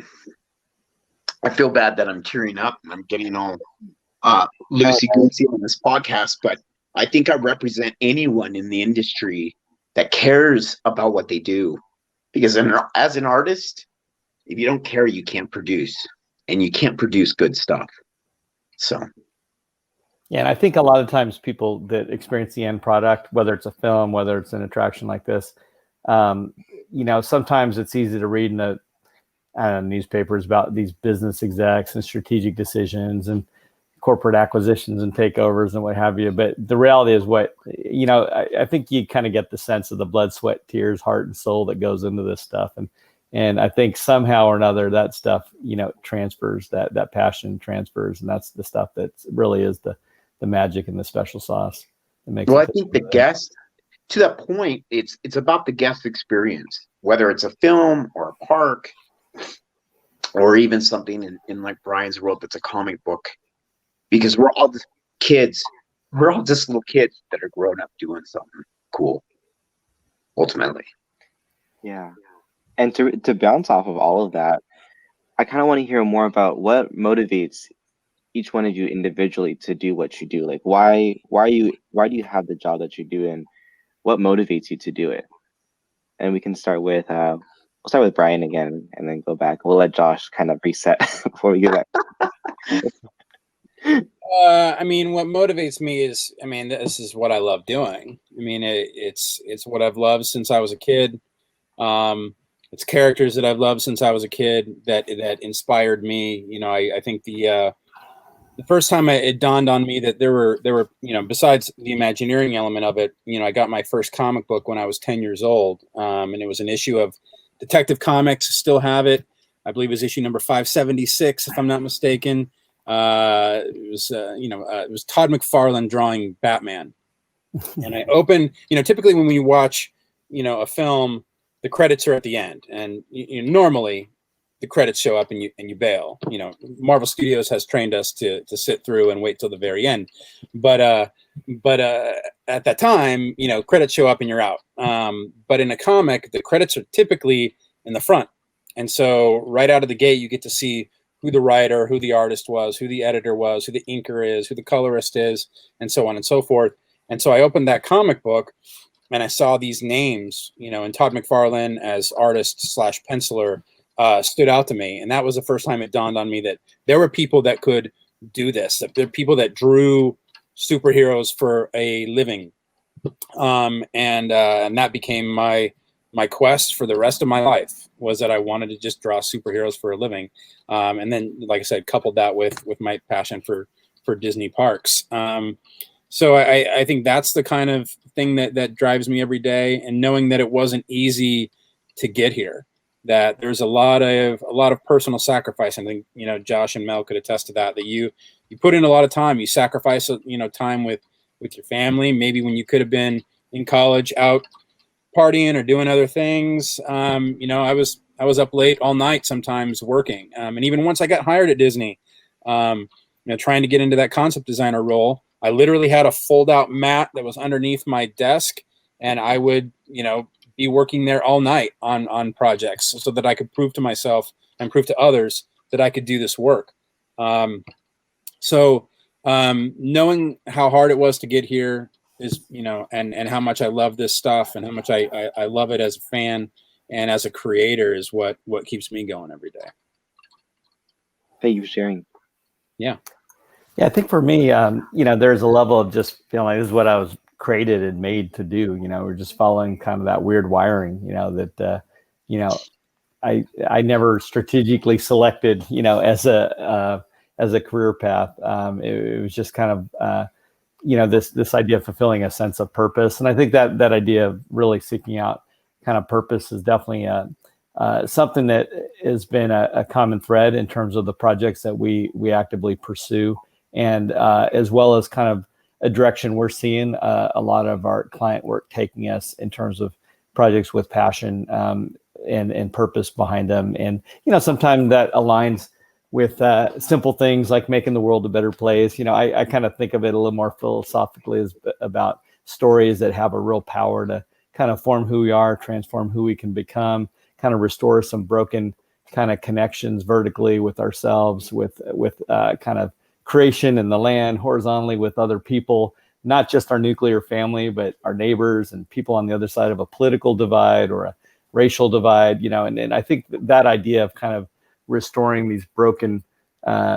feel bad that I'm tearing up and I'm getting all loosey-goosey on this podcast, but I think I represent anyone in the industry that cares about what they do, because as an artist, if you don't care, you can't produce, and you can't produce good stuff. So yeah, and I think a lot of times people that experience the end product, whether it's a film, whether it's an attraction like this, sometimes it's easy to read in the newspapers about these business execs and strategic decisions and corporate acquisitions and takeovers and what have you. But the reality is I think you kind of get the sense of the blood, sweat, tears, heart, and soul that goes into this stuff. And I think somehow or another that stuff, transfers, that passion transfers. And that's the stuff that really is the magic and the special sauce that makes I think the guest, to that point, it's about the guest experience, whether it's a film or a park or even something in like Brian's world that's a comic book, because we're all just kids. We're all just little kids that are grown up doing something cool, ultimately. Yeah. And to bounce off of all of that, I kind of want to hear more about what motivates each one of you individually to do what you do. Like, why do you have the job that you do, and what motivates you to do it? And we can start with we'll start with Brian again, and then go back. We'll let Josh kind of reset before we get back. What motivates me is, this is what I love doing. It's what I've loved since I was a kid. It's characters that I've loved since I was a kid that inspired me. I think the first time it dawned on me that there were besides the Imagineering element of it, I got my first comic book when I was 10 years old, and it was an issue of Detective Comics. Still have it. I believe it was issue number 576, if I'm not mistaken. It was Todd McFarlane drawing Batman, And I opened, typically when we watch, a film, the credits are at the end, and normally the credits show up and you bail. Marvel Studios has trained us to sit through and wait till the very end, but at that time, credits show up and you're out. But in a comic, the credits are typically in the front, and so right out of the gate, you get to see who the writer, who the artist was, who the editor was, who the inker is, who the colorist is, and so on and so forth. And so I opened that comic book and I saw these names, and Todd McFarlane as artist / penciler stood out to me. And that was the first time it dawned on me that there were people that could do this, that there are people that drew superheroes for a living. And that became my quest for the rest of my life, was that I wanted to just draw superheroes for a living. And then, like I said, coupled that with my passion for Disney parks. So I think that's the kind of thing that drives me every day, and knowing that it wasn't easy to get here, that there's a lot of personal sacrifice. I think, Josh and Mel could attest to that you put in a lot of time, you sacrifice, time with your family, maybe when you could have been in college out partying or doing other things. I was up late all night sometimes working. And even once I got hired at Disney, trying to get into that concept designer role, I literally had a fold out mat that was underneath my desk, and I would, be working there all night on projects so that I could prove to myself and prove to others that I could do this work. So knowing how hard it was to get here is, and how much I love this stuff and how much I love it as a fan and as a creator is what keeps me going every day. Thank you for sharing. Yeah, I think for me, there's a level of just feeling like this is what I was created and made to do. We're just following kind of that weird wiring, that, I never strategically selected, as a career path. It was just kind of, this idea of fulfilling a sense of purpose. And I think that idea of really seeking out kind of purpose is definitely something that has been a common thread in terms of the projects that we actively pursue. And as well as kind of a direction we're seeing a lot of our client work taking us in terms of projects with passion and purpose behind them. And, sometimes that aligns with simple things like making the world a better place. I kind of think of it a little more philosophically as about stories that have a real power to kind of form who we are, transform who we can become, kind of restore some broken kind of connections vertically with ourselves, with kind of creation in the land, horizontally with other people, not just our nuclear family, but our neighbors and people on the other side of a political divide or a racial divide, and I think that idea of kind of restoring these broken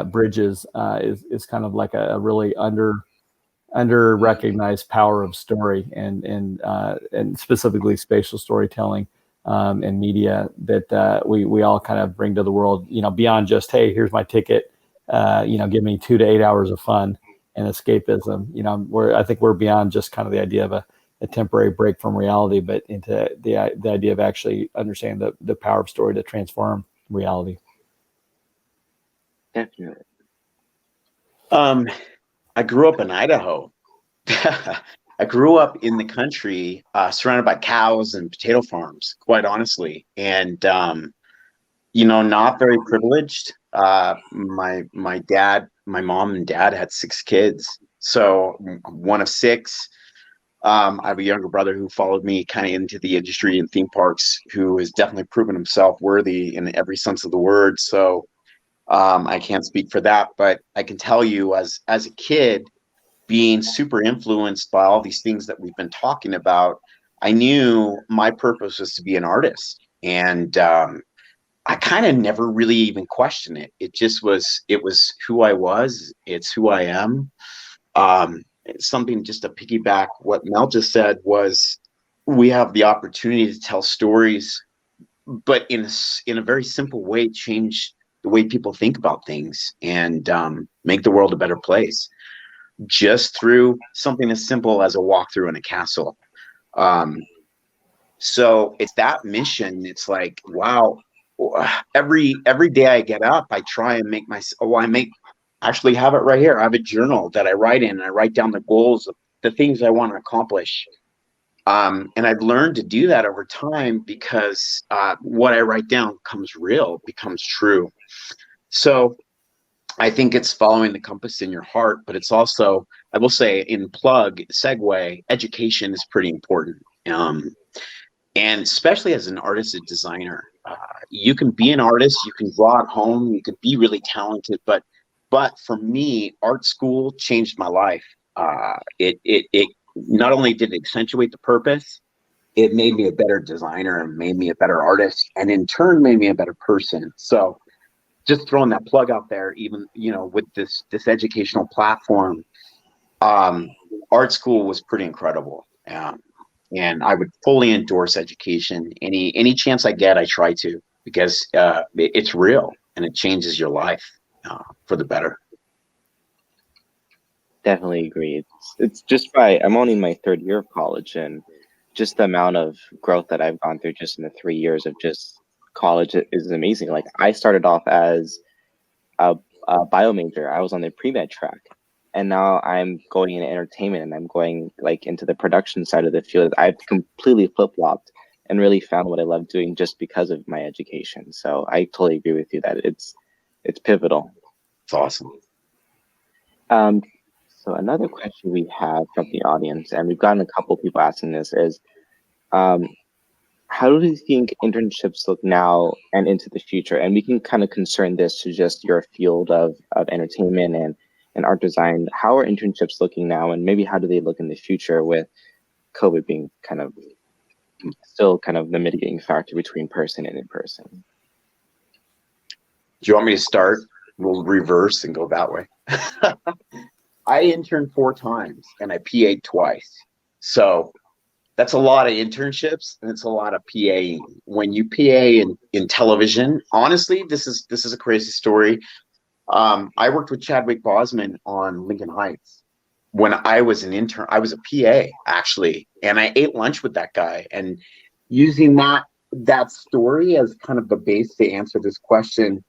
bridges is kind of like a really under recognized power of story and specifically spatial storytelling and media that we all kind of bring to the world, beyond just, hey, here's my ticket. Give me 2 to 8 hours of fun and escapism. I think we're beyond just kind of the idea of a temporary break from reality, but into the idea of actually understanding the power of story to transform reality. Definitely. I grew up in Idaho. I grew up in the country, surrounded by cows and potato farms, quite honestly, and not very privileged. My mom and dad had 6 kids, so one of 6. I have a younger brother who followed me kind of into the industry in theme parks, who has definitely proven himself worthy in every sense of the word. So I can't speak for that, but I can tell you as a kid, being super influenced by all these things that we've been talking about, I knew my purpose was to be an artist. And I kind of never really even questioned it. It was who I was. It's who I am. It's something, just to piggyback what Mel just said, was we have the opportunity to tell stories, but in a very simple way, change the way people think about things and make the world a better place, just through something as simple as a walkthrough in a castle. So it's that mission. It's like, wow, every day I get up, I try and make actually have it right here. I have a journal that I write in, and I write down the goals the things I want to accomplish. And I've learned to do that over time because what I write down becomes true. So I think it's following the compass in your heart, but it's also, I will say, in segue, education is pretty important. And especially as an artist and designer, you can be an artist, you can draw at home, you can be really talented, but for me, art school changed my life. It not only did it accentuate the purpose, it made me a better designer and made me a better artist, and in turn made me a better person. So just throwing that plug out there, even, with this educational platform, art school was pretty incredible. And I would fully endorse education. Any chance I get, I try to, because it's real and it changes your life for the better. Definitely agree. It's just right. I'm only in my third year of college, and just the amount of growth that I've gone through just in the 3 years of just college is amazing. Like, I started off as a bio major. I was on the pre-med track, and now I'm going into entertainment, and I'm going like into the production side of the field. I've completely flip-flopped and really found what I love doing just because of my education. So I totally agree with you that it's pivotal. It's awesome. So another question we have from the audience, and we've gotten a couple people asking this, is how do you think internships look now and into the future? And we can kind of concern this to just your field of entertainment and art design. How are internships looking now, and maybe how do they look in the future with COVID being still kind of the mitigating factor between person and in person? Do you want me to start? We'll reverse and go that way. I interned 4 times and I PA'd twice. So that's a lot of internships and it's a lot of PAing. When you PA in television, honestly, this is a crazy story. I worked with Chadwick Boseman on Lincoln Heights. When I was an intern, I was a PA actually, and I ate lunch with that guy. And using that story as kind of the base to answer this question,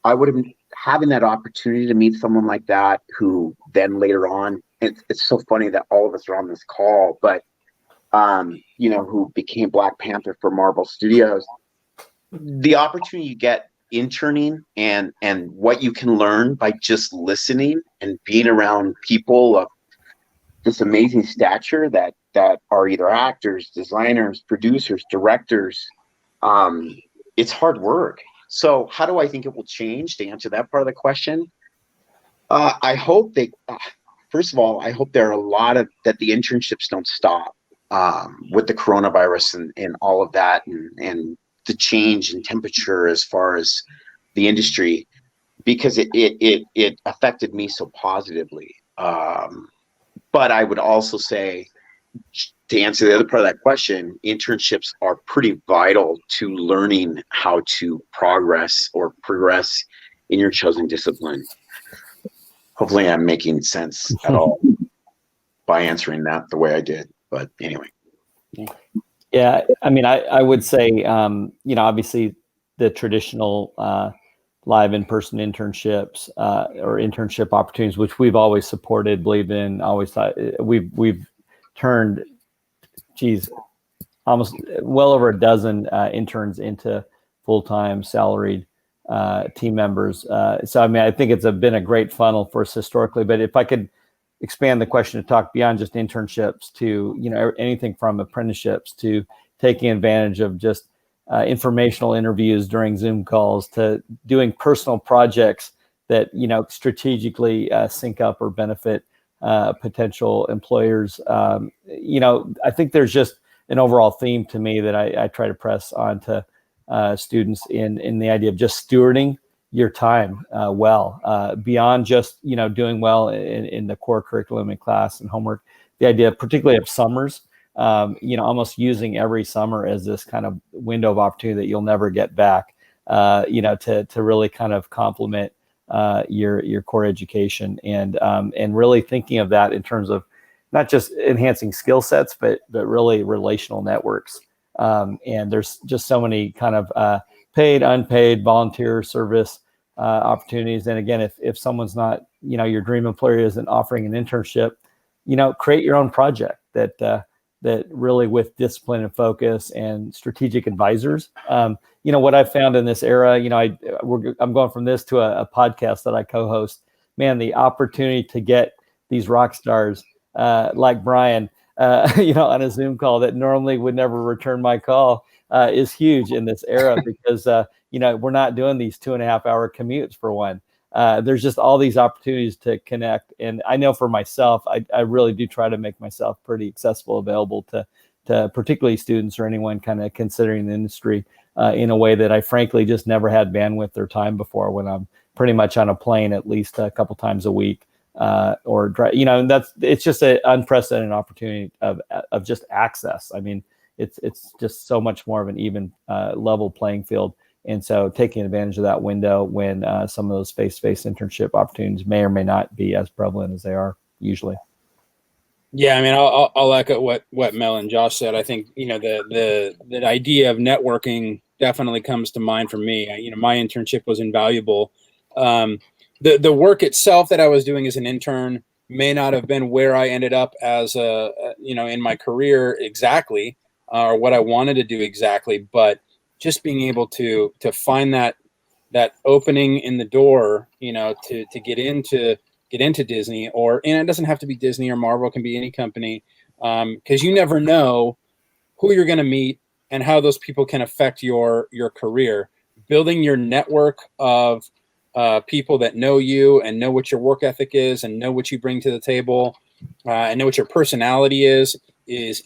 I would have been having that opportunity to meet someone like that, who then later on, it's so funny that all of us are on this call, but who became Black Panther for Marvel Studios. The opportunity you get interning and what you can learn by just listening and being around people of this amazing stature that are either actors, designers, producers, directors. It's hard work. So how do I think it will change, to answer that part of the question? I hope first of all, I hope there are a lot that the internships don't stop with the coronavirus and all of that, and the change in temperature as far as the industry, because it affected me so positively. But I would also say, to answer the other part of that question, internships are pretty vital to learning how to progress in your chosen discipline. Hopefully I'm making sense at all by answering that the way I did. But anyway. Yeah, I mean, I would say, obviously the traditional live in-person internships or internship opportunities, which we've always supported, believed in, always thought we've turned, almost well over a dozen interns into full-time salaried team members. So, I mean, I think it's been a great funnel for us historically. But if I could expand the question to talk beyond just internships to, anything from apprenticeships to taking advantage of just informational interviews during Zoom calls to doing personal projects that, strategically sync up or benefit potential employers. I think there's just an overall theme to me that I try to press onto students in the idea of just stewarding your time well, beyond just, doing well in the core curriculum in class and homework. The idea, particularly of summers, almost using every summer as this kind of window of opportunity that you'll never get back, to really kind of complement your core education, and really thinking of that in terms of not just enhancing skill sets, but really relational networks. And there's just so many kind of paid, unpaid, volunteer service opportunities. And again, if someone's not, your dream employer isn't offering an internship, create your own project that really, with discipline and focus and strategic advisors. What I've found in this era, I'm going from this to a podcast that I co-host. Man, the opportunity to get these rock stars like Brian, on a Zoom call that normally would never return my call is huge in this era because, we're not doing these 2.5-hour commutes for one. There's just all these opportunities to connect. And I know for myself, I really do try to make myself pretty accessible, available to particularly students or anyone kind of considering the industry in a way that I frankly just never had bandwidth or time before, when I'm pretty much on a plane at least a couple times a week or and it's just an unprecedented opportunity of just access. I mean, it's just so much more of an even level playing field. And so taking advantage of that window when some of those face-to-face internship opportunities may or may not be as prevalent as they are usually. Yeah, I mean, I'll echo what Mel and Josh said. I think, the idea of networking definitely comes to mind for me. My internship was invaluable. The work itself that I was doing as an intern may not have been where I ended up as in my career exactly, or what I wanted to do exactly, but just being able to find that opening in the door, to get into Disney, and it doesn't have to be Disney or Marvel, it can be any company, because you never know who you're going to meet and how those people can affect your career. Building your network of people that know you and know what your work ethic is and know what you bring to the table and know what your personality is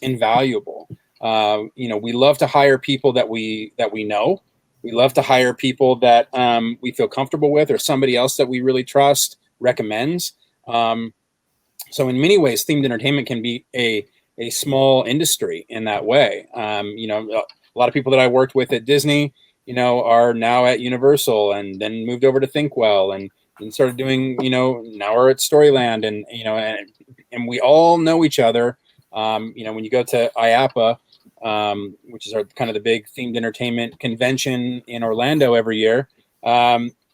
invaluable. We love to hire people that we know. We love to hire people that we feel comfortable with, or somebody else that we really trust recommends. So in many ways, themed entertainment can be a small industry in that way. A lot of people that I worked with at Disney, are now at Universal and then moved over to Thinkwell and started doing, now we're at Storyland, and we all know each other. When you go to IAPA, which is kind of the big themed entertainment convention in Orlando every year,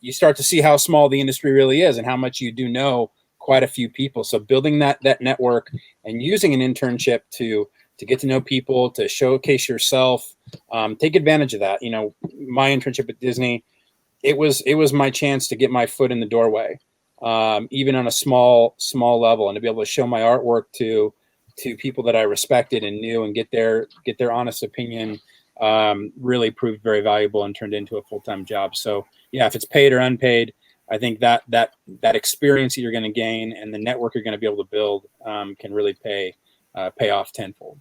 you start to see how small the industry really is and how much you do know quite a few people. So building that network and using an internship to get to know people, to showcase yourself, take advantage of that. My internship at Disney, it was my chance to get my foot in the doorway, even on a small level, and to be able to show my artwork to people that I respected and knew and get their honest opinion, really proved very valuable and turned into a full-time job. So yeah, if it's paid or unpaid, I think that experience that you're going to gain and the network you're going to be able to build can really pay off tenfold.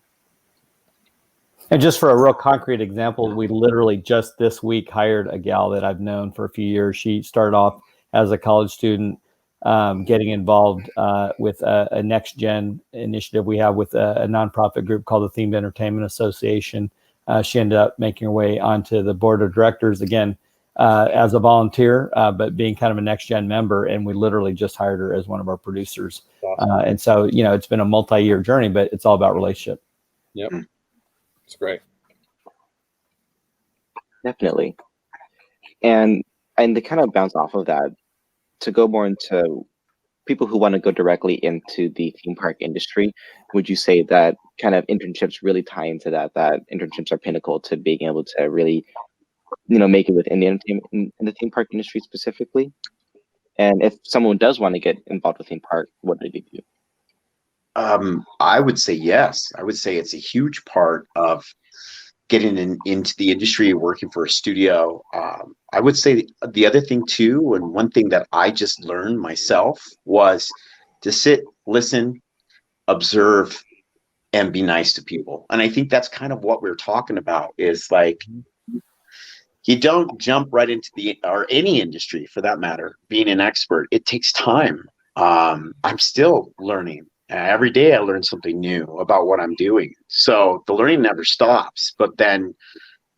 And just for a real concrete example, we literally just this week hired a gal that I've known for a few years. She started off as a college student, getting involved with a next gen initiative we have with a nonprofit group called the Themed Entertainment Association. She ended up making her way onto the board of directors again as a volunteer, but being kind of a next gen member. And we literally just hired her as one of our producers. Awesome. And so, it's been a multi-year journey, but it's all about relationship. Yep. It's great. Definitely. And to kind of bounce off of that, to go more into people who want to go directly into the theme park industry, would you say that kind of internships really tie into that internships are pinnacle to being able to really, make it within the entertainment in the theme park industry specifically? And if someone does want to get involved with theme park, what do they do? I would say yes. I would say it's a huge part of getting into the industry, working for a studio. I would say the other thing too, and one thing that I just learned myself, was to sit, listen, observe, and be nice to people. And I think that's kind of what we're talking about, is like, you don't jump right into or any industry for that matter, being an expert. It takes time. I'm still learning. Every day I learn something new about what I'm doing. So the learning never stops. But then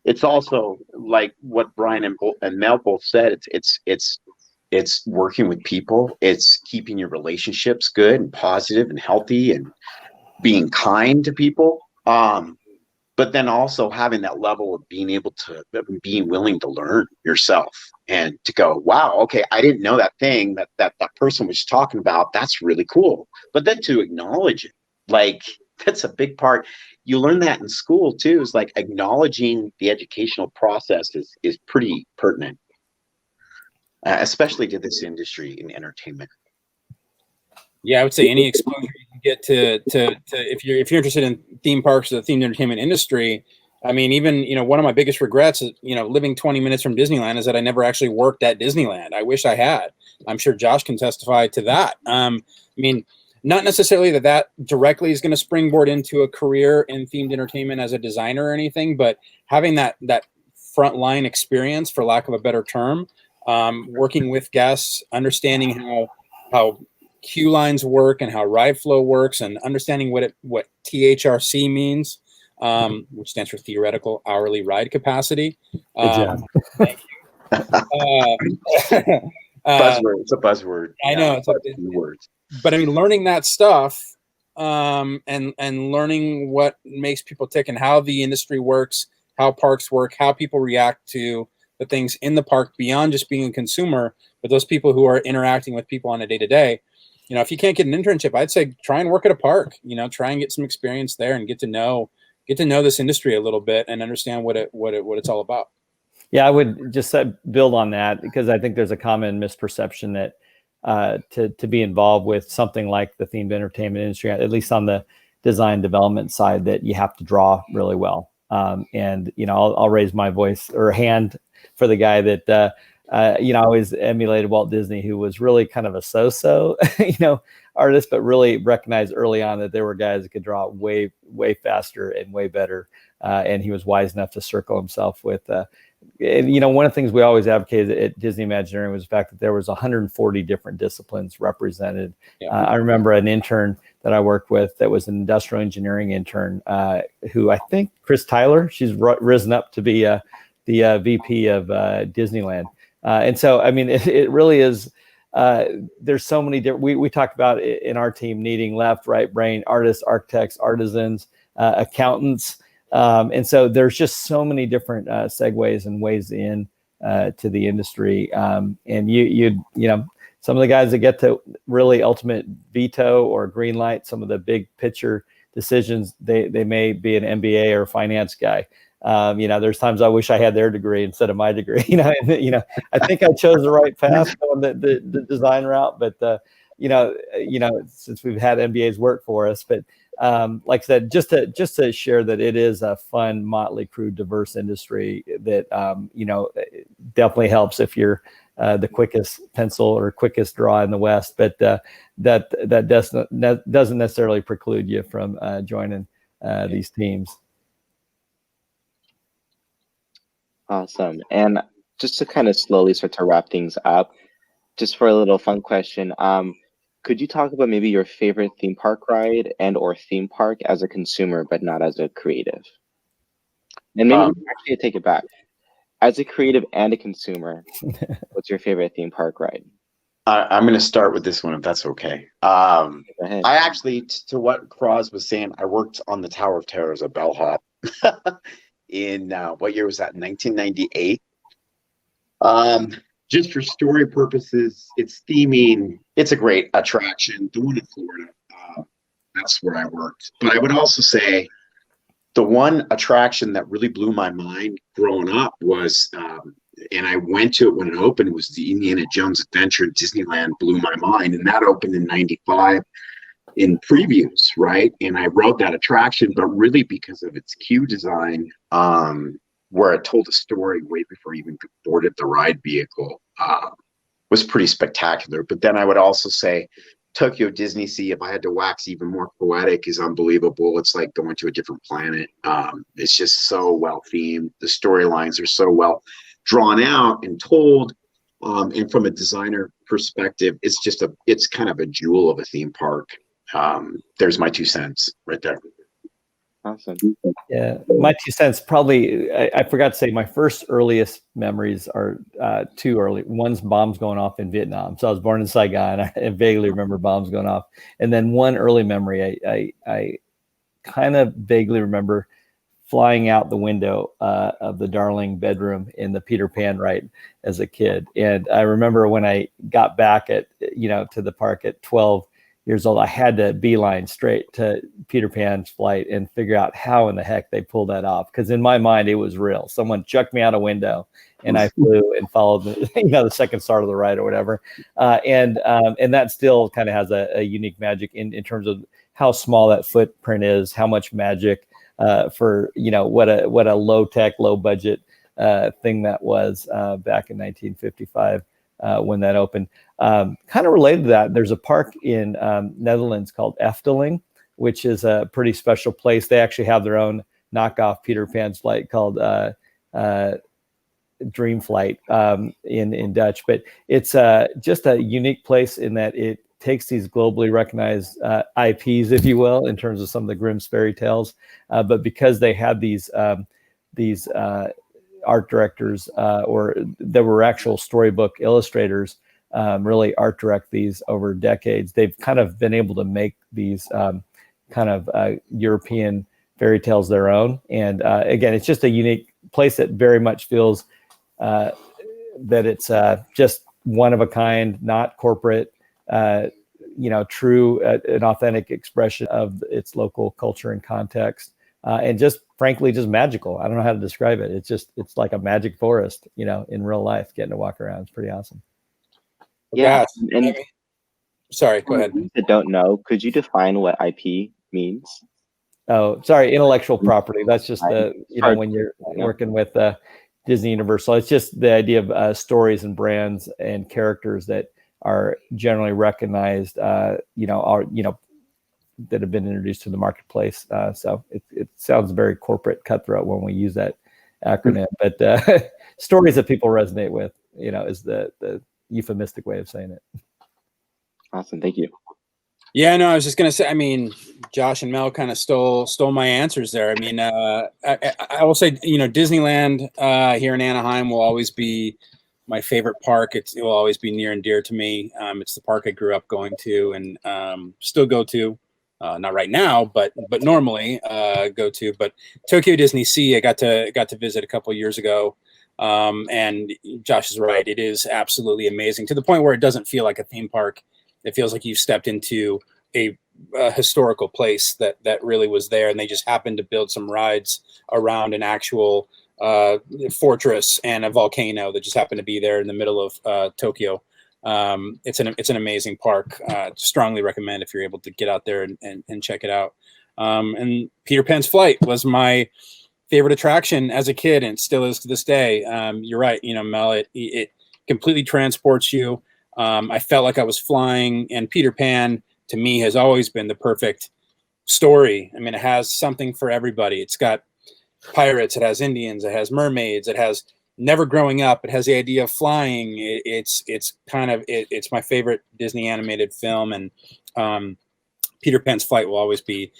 it's also like what Brian and Mel both said. It's working with people. It's keeping your relationships good and positive and healthy and being kind to people. But but then also having that level of being willing to learn yourself and to go, wow, okay, I didn't know that thing that person was talking about. That's really cool. But then to acknowledge it, like that's a big part. You learn that in school too, is like acknowledging the educational process is pretty pertinent, especially to this industry in entertainment. Yeah, I would say any exposure you can get to if you're interested in theme parks or the themed entertainment industry. I mean, even, one of my biggest regrets is, living 20 minutes from Disneyland is that I never actually worked at Disneyland. I wish I had. I'm sure Josh can testify to that. I mean, not necessarily that directly is going to springboard into a career in themed entertainment as a designer or anything, but having that frontline experience, for lack of a better term, working with guests, understanding how queue lines work and how ride flow works, and understanding what THRC means, which stands for theoretical hourly ride capacity. Good job. Thank you. Buzzword. It's a buzzword. I know it's a word. But I mean, learning that stuff, and learning what makes people tick and how the industry works, how parks work, how people react to the things in the park beyond just being a consumer, but those people who are interacting with people on a day-to-day. If you can't get an internship, I'd say try and work at a park. Try and get some experience there and get to know this industry a little bit and understand what it's all about. Yeah, I would just build on that, because I think there's a common misperception that to be involved with something like the themed entertainment industry, at least on the design development side, that you have to draw really well. And I'll raise my voice or hand for the guy that I always emulated Walt Disney, who was really kind of a so-so, artist, but really recognized early on that there were guys that could draw way, way faster and way better. And he was wise enough to circle himself with, one of the things we always advocated at Disney Imagineering was the fact that there was 140 different disciplines represented. Yeah. I remember an intern that I worked with that was an industrial engineering intern, who I think Chris Tyler, she's risen up to be the VP of Disneyland. And so, I mean, it really is, there's so many different, we talked about in our team needing left, right brain, artists, architects, artisans, accountants. And so there's just so many different segues and ways in to the industry. And you some of the guys that get to really ultimate veto or green light some of the big picture decisions, they may be an MBA or finance guy. There's times I wish I had their degree instead of my degree. I think I chose the right path on the design route, but since we've had MBAs work for us, but like I said, just to share that it is a fun, motley crew, diverse industry that definitely helps if you're the quickest pencil or quickest draw in the West, but that doesn't necessarily preclude you from joining these teams. Awesome. And just to kind of slowly start to wrap things up, just for a little fun question, could you talk about maybe your favorite theme park ride and or theme park as a consumer, but not as a creative? And maybe actually take it back. As a creative and a consumer, what's your favorite theme park ride? I'm going to start with this one, if that's okay. I actually, to what Cross was saying, I worked on the Tower of Terror as a bellhop in, what year was that? 1998. Just for story purposes, it's theming. It's a great attraction. The one in Florida, that's where I worked. But I would also say the one attraction that really blew my mind growing up was, and I went to it when it opened, was the Indiana Jones Adventure in Disneyland. Blew my mind. And that opened in 95 in previews, right? And I rode that attraction, but really because of its queue design, where it told a story way before you even boarded the ride vehicle, was pretty spectacular. But then I would also say Tokyo Disney Sea, if I had to wax even more poetic, is unbelievable. It's like going to a different planet. It's just so well themed. The storylines are so well drawn out and told. And from a designer perspective, it's kind of a jewel of a theme park. There's my 2 cents right there. Awesome. Yeah, my 2 cents, probably, I forgot to say my first earliest memories are too early. One's bombs going off in Vietnam. So I was born in Saigon. I vaguely remember bombs going off. And then one early memory, I kind of vaguely remember flying out the window of the Darling bedroom in the Peter Pan ride as a kid. And I remember when I got back to the park at 12 years old, I had to beeline straight to Peter Pan's flight and figure out how in the heck they pulled that off. Because in my mind, it was real. Someone chucked me out a window and I flew and followed the second start of the ride or whatever. And that still kind of has a unique magic in terms of how small that footprint is, how much magic for, what a low tech, low budget thing that was back in 1955 when that opened. Kind of related to that, there's a park in Netherlands called Efteling, which is a pretty special place. They actually have their own knockoff Peter Pan's flight called Dream Flight in Dutch, but it's just a unique place in that it takes these globally recognized IPs, if you will, in terms of some of the Grimm's fairy tales, but because they had these art directors or there were actual storybook illustrators really art direct these over decades, they've kind of been able to make these kind of European fairy tales their own. And again, it's just a unique place that very much feels that it's just one of a kind, not corporate, true, an authentic expression of its local culture and context. And just frankly, just magical. I don't know how to describe it. It's like a magic forest, in real life, getting to walk around. It's pretty awesome. Yeah. And sorry, go ahead. That don't know, could you define what IP means? Oh, sorry. Intellectual property. That's just when you're working with Disney Universal, it's just the idea of stories and brands and characters that are generally recognized, that have been introduced to the marketplace. So it sounds very corporate cutthroat when we use that acronym, but stories that people resonate with, is the euphemistic way of saying it. Awesome. Thank you. Yeah, no, I was just going to say, I mean, Josh and Mel kind of stole my answers there. I mean, I will say, Disneyland here in Anaheim will always be my favorite park. It will always be near and dear to me. It's the park I grew up going to and still go to. Not right now, but normally go to. But Tokyo Disney Sea, I got to visit a couple of years ago, and Josh is right. It is absolutely amazing to the point where it doesn't feel like a theme park. It feels like you've stepped into a historical place that really was there, and they just happened to build some rides around an actual fortress and a volcano that just happened to be there in the middle of Tokyo. It's an amazing park. Strongly recommend if you're able to get out there and check it out. And Peter Pan's Flight was my favorite attraction as a kid, and still is to this day. You're right, Mel. It completely transports you. I felt like I was flying, and Peter Pan to me has always been the perfect story. I mean, it has something for everybody. It's got pirates, it has Indians, it has mermaids, it has never growing up, it has the idea of flying. It's my favorite Disney animated film, and Peter Pan's Flight will always be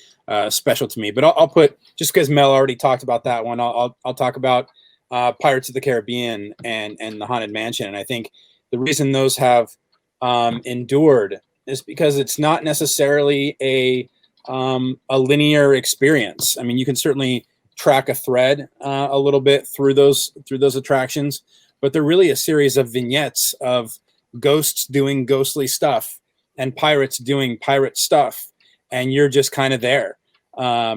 special to me. But I'll put, just because Mel already talked about that one, I'll talk about Pirates of the Caribbean and the Haunted Mansion. And I think the reason those have endured is because it's not necessarily a linear experience. I mean, you can certainly track a thread a little bit through those attractions, but they're really a series of vignettes of ghosts doing ghostly stuff and pirates doing pirate stuff, and you're just kind of there. I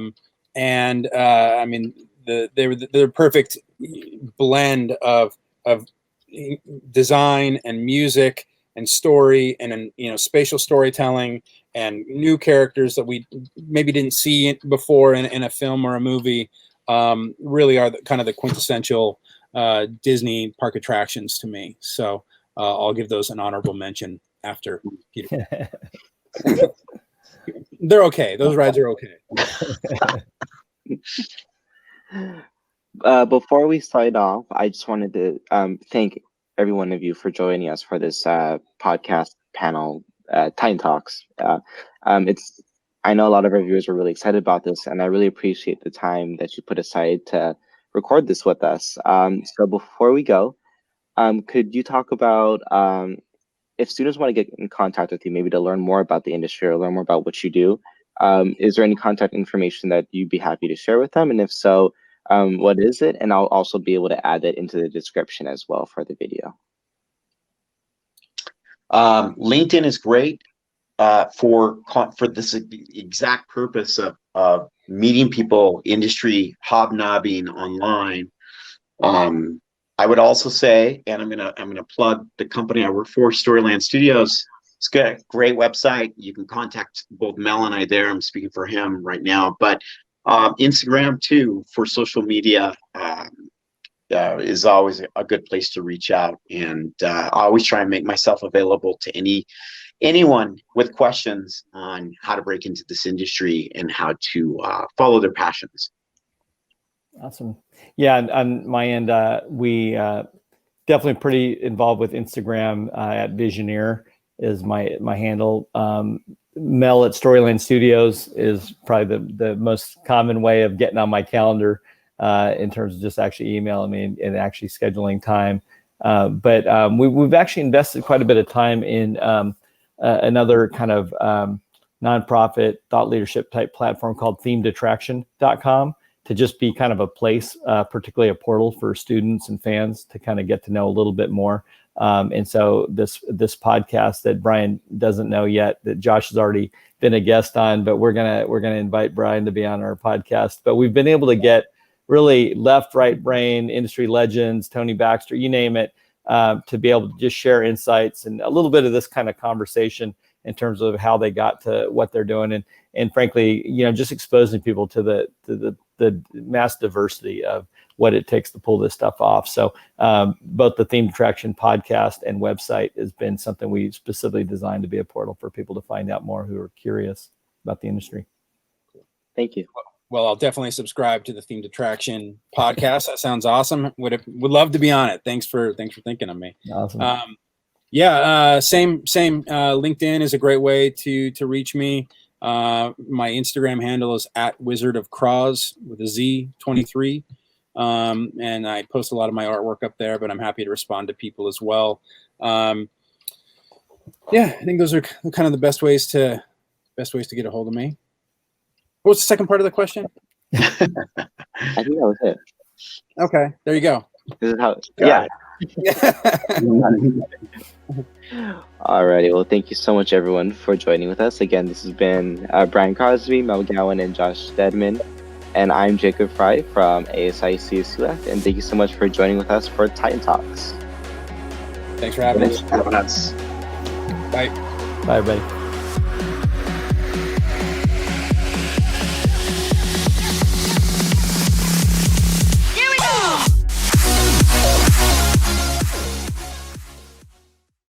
mean, they're perfect blend of design and music and story and spatial storytelling and new characters that we maybe didn't see before in a film or a movie. Really are kind of the quintessential Disney park attractions to me. So I'll give those an honorable mention after Peter. They're okay. Those rides are okay. Before we sign off, I just wanted to thank every one of you for joining us for this podcast panel, Titan Talks. I know a lot of our viewers were really excited about this, and I really appreciate the time that you put aside to record this with us. So before we go, could you talk about if students want to get in contact with you, maybe to learn more about the industry or learn more about what you do, is there any contact information that you'd be happy to share with them? And if so, what is it? And I'll also be able to add that into the description as well for the video. LinkedIn is great for this exact purpose of meeting people, industry, hobnobbing online. I would also say, and I'm gonna plug the company I work for, Storyland Studios. It's got a great website. You can contact both Mel and I there. I'm speaking for him right now, but Instagram too for social media is always a good place to reach out. And I always try and make myself available to anyone with questions on how to break into this industry and how to follow their passions. Awesome. Yeah, on my end, we definitely pretty involved with Instagram at Visioneer is my handle. Mel at Storyland Studios is probably the most common way of getting on my calendar in terms of just actually emailing me and actually scheduling time. But we've actually invested quite a bit of time in another kind of nonprofit thought leadership type platform called themedattraction.com to just be kind of a place, particularly a portal for students and fans to kind of get to know a little bit more. And so this podcast that Brian doesn't know yet, that Josh has already been a guest on, but we're gonna invite Brian to be on our podcast. But we've been able to get really left, right brain, industry legends, Tony Baxter, you name it, to be able to just share insights and a little bit of this kind of conversation in terms of how they got to what they're doing, and frankly, just exposing people to the mass diversity of what it takes to pull this stuff off. So both the Themed Attraction podcast and website has been something we specifically designed to be a portal for people to find out more who are curious about the industry. Thank you. Well, I'll definitely subscribe to the Themed Attraction podcast. That sounds awesome. Would love to be on it. Thanks for thinking of me. Awesome. Same. LinkedIn is a great way to reach me. My Instagram handle is @WizardofCroz with a Z 23. And I post a lot of my artwork up there, but I'm happy to respond to people as well. I think those are kind of the best ways to get a hold of me. What was the second part of the question? I think that was it. Okay, there you go. This is how. Yeah. Alrighty. Well, thank you so much, everyone, for joining with us. Again, this has been Brian Crosby, Mel McGowan, and Josh Steadman. And I'm Jacob Fry from ASI CSUF. And thank you so much for joining with us for Titan Talks. Thanks for having us. Having us. Bye. Bye, everybody.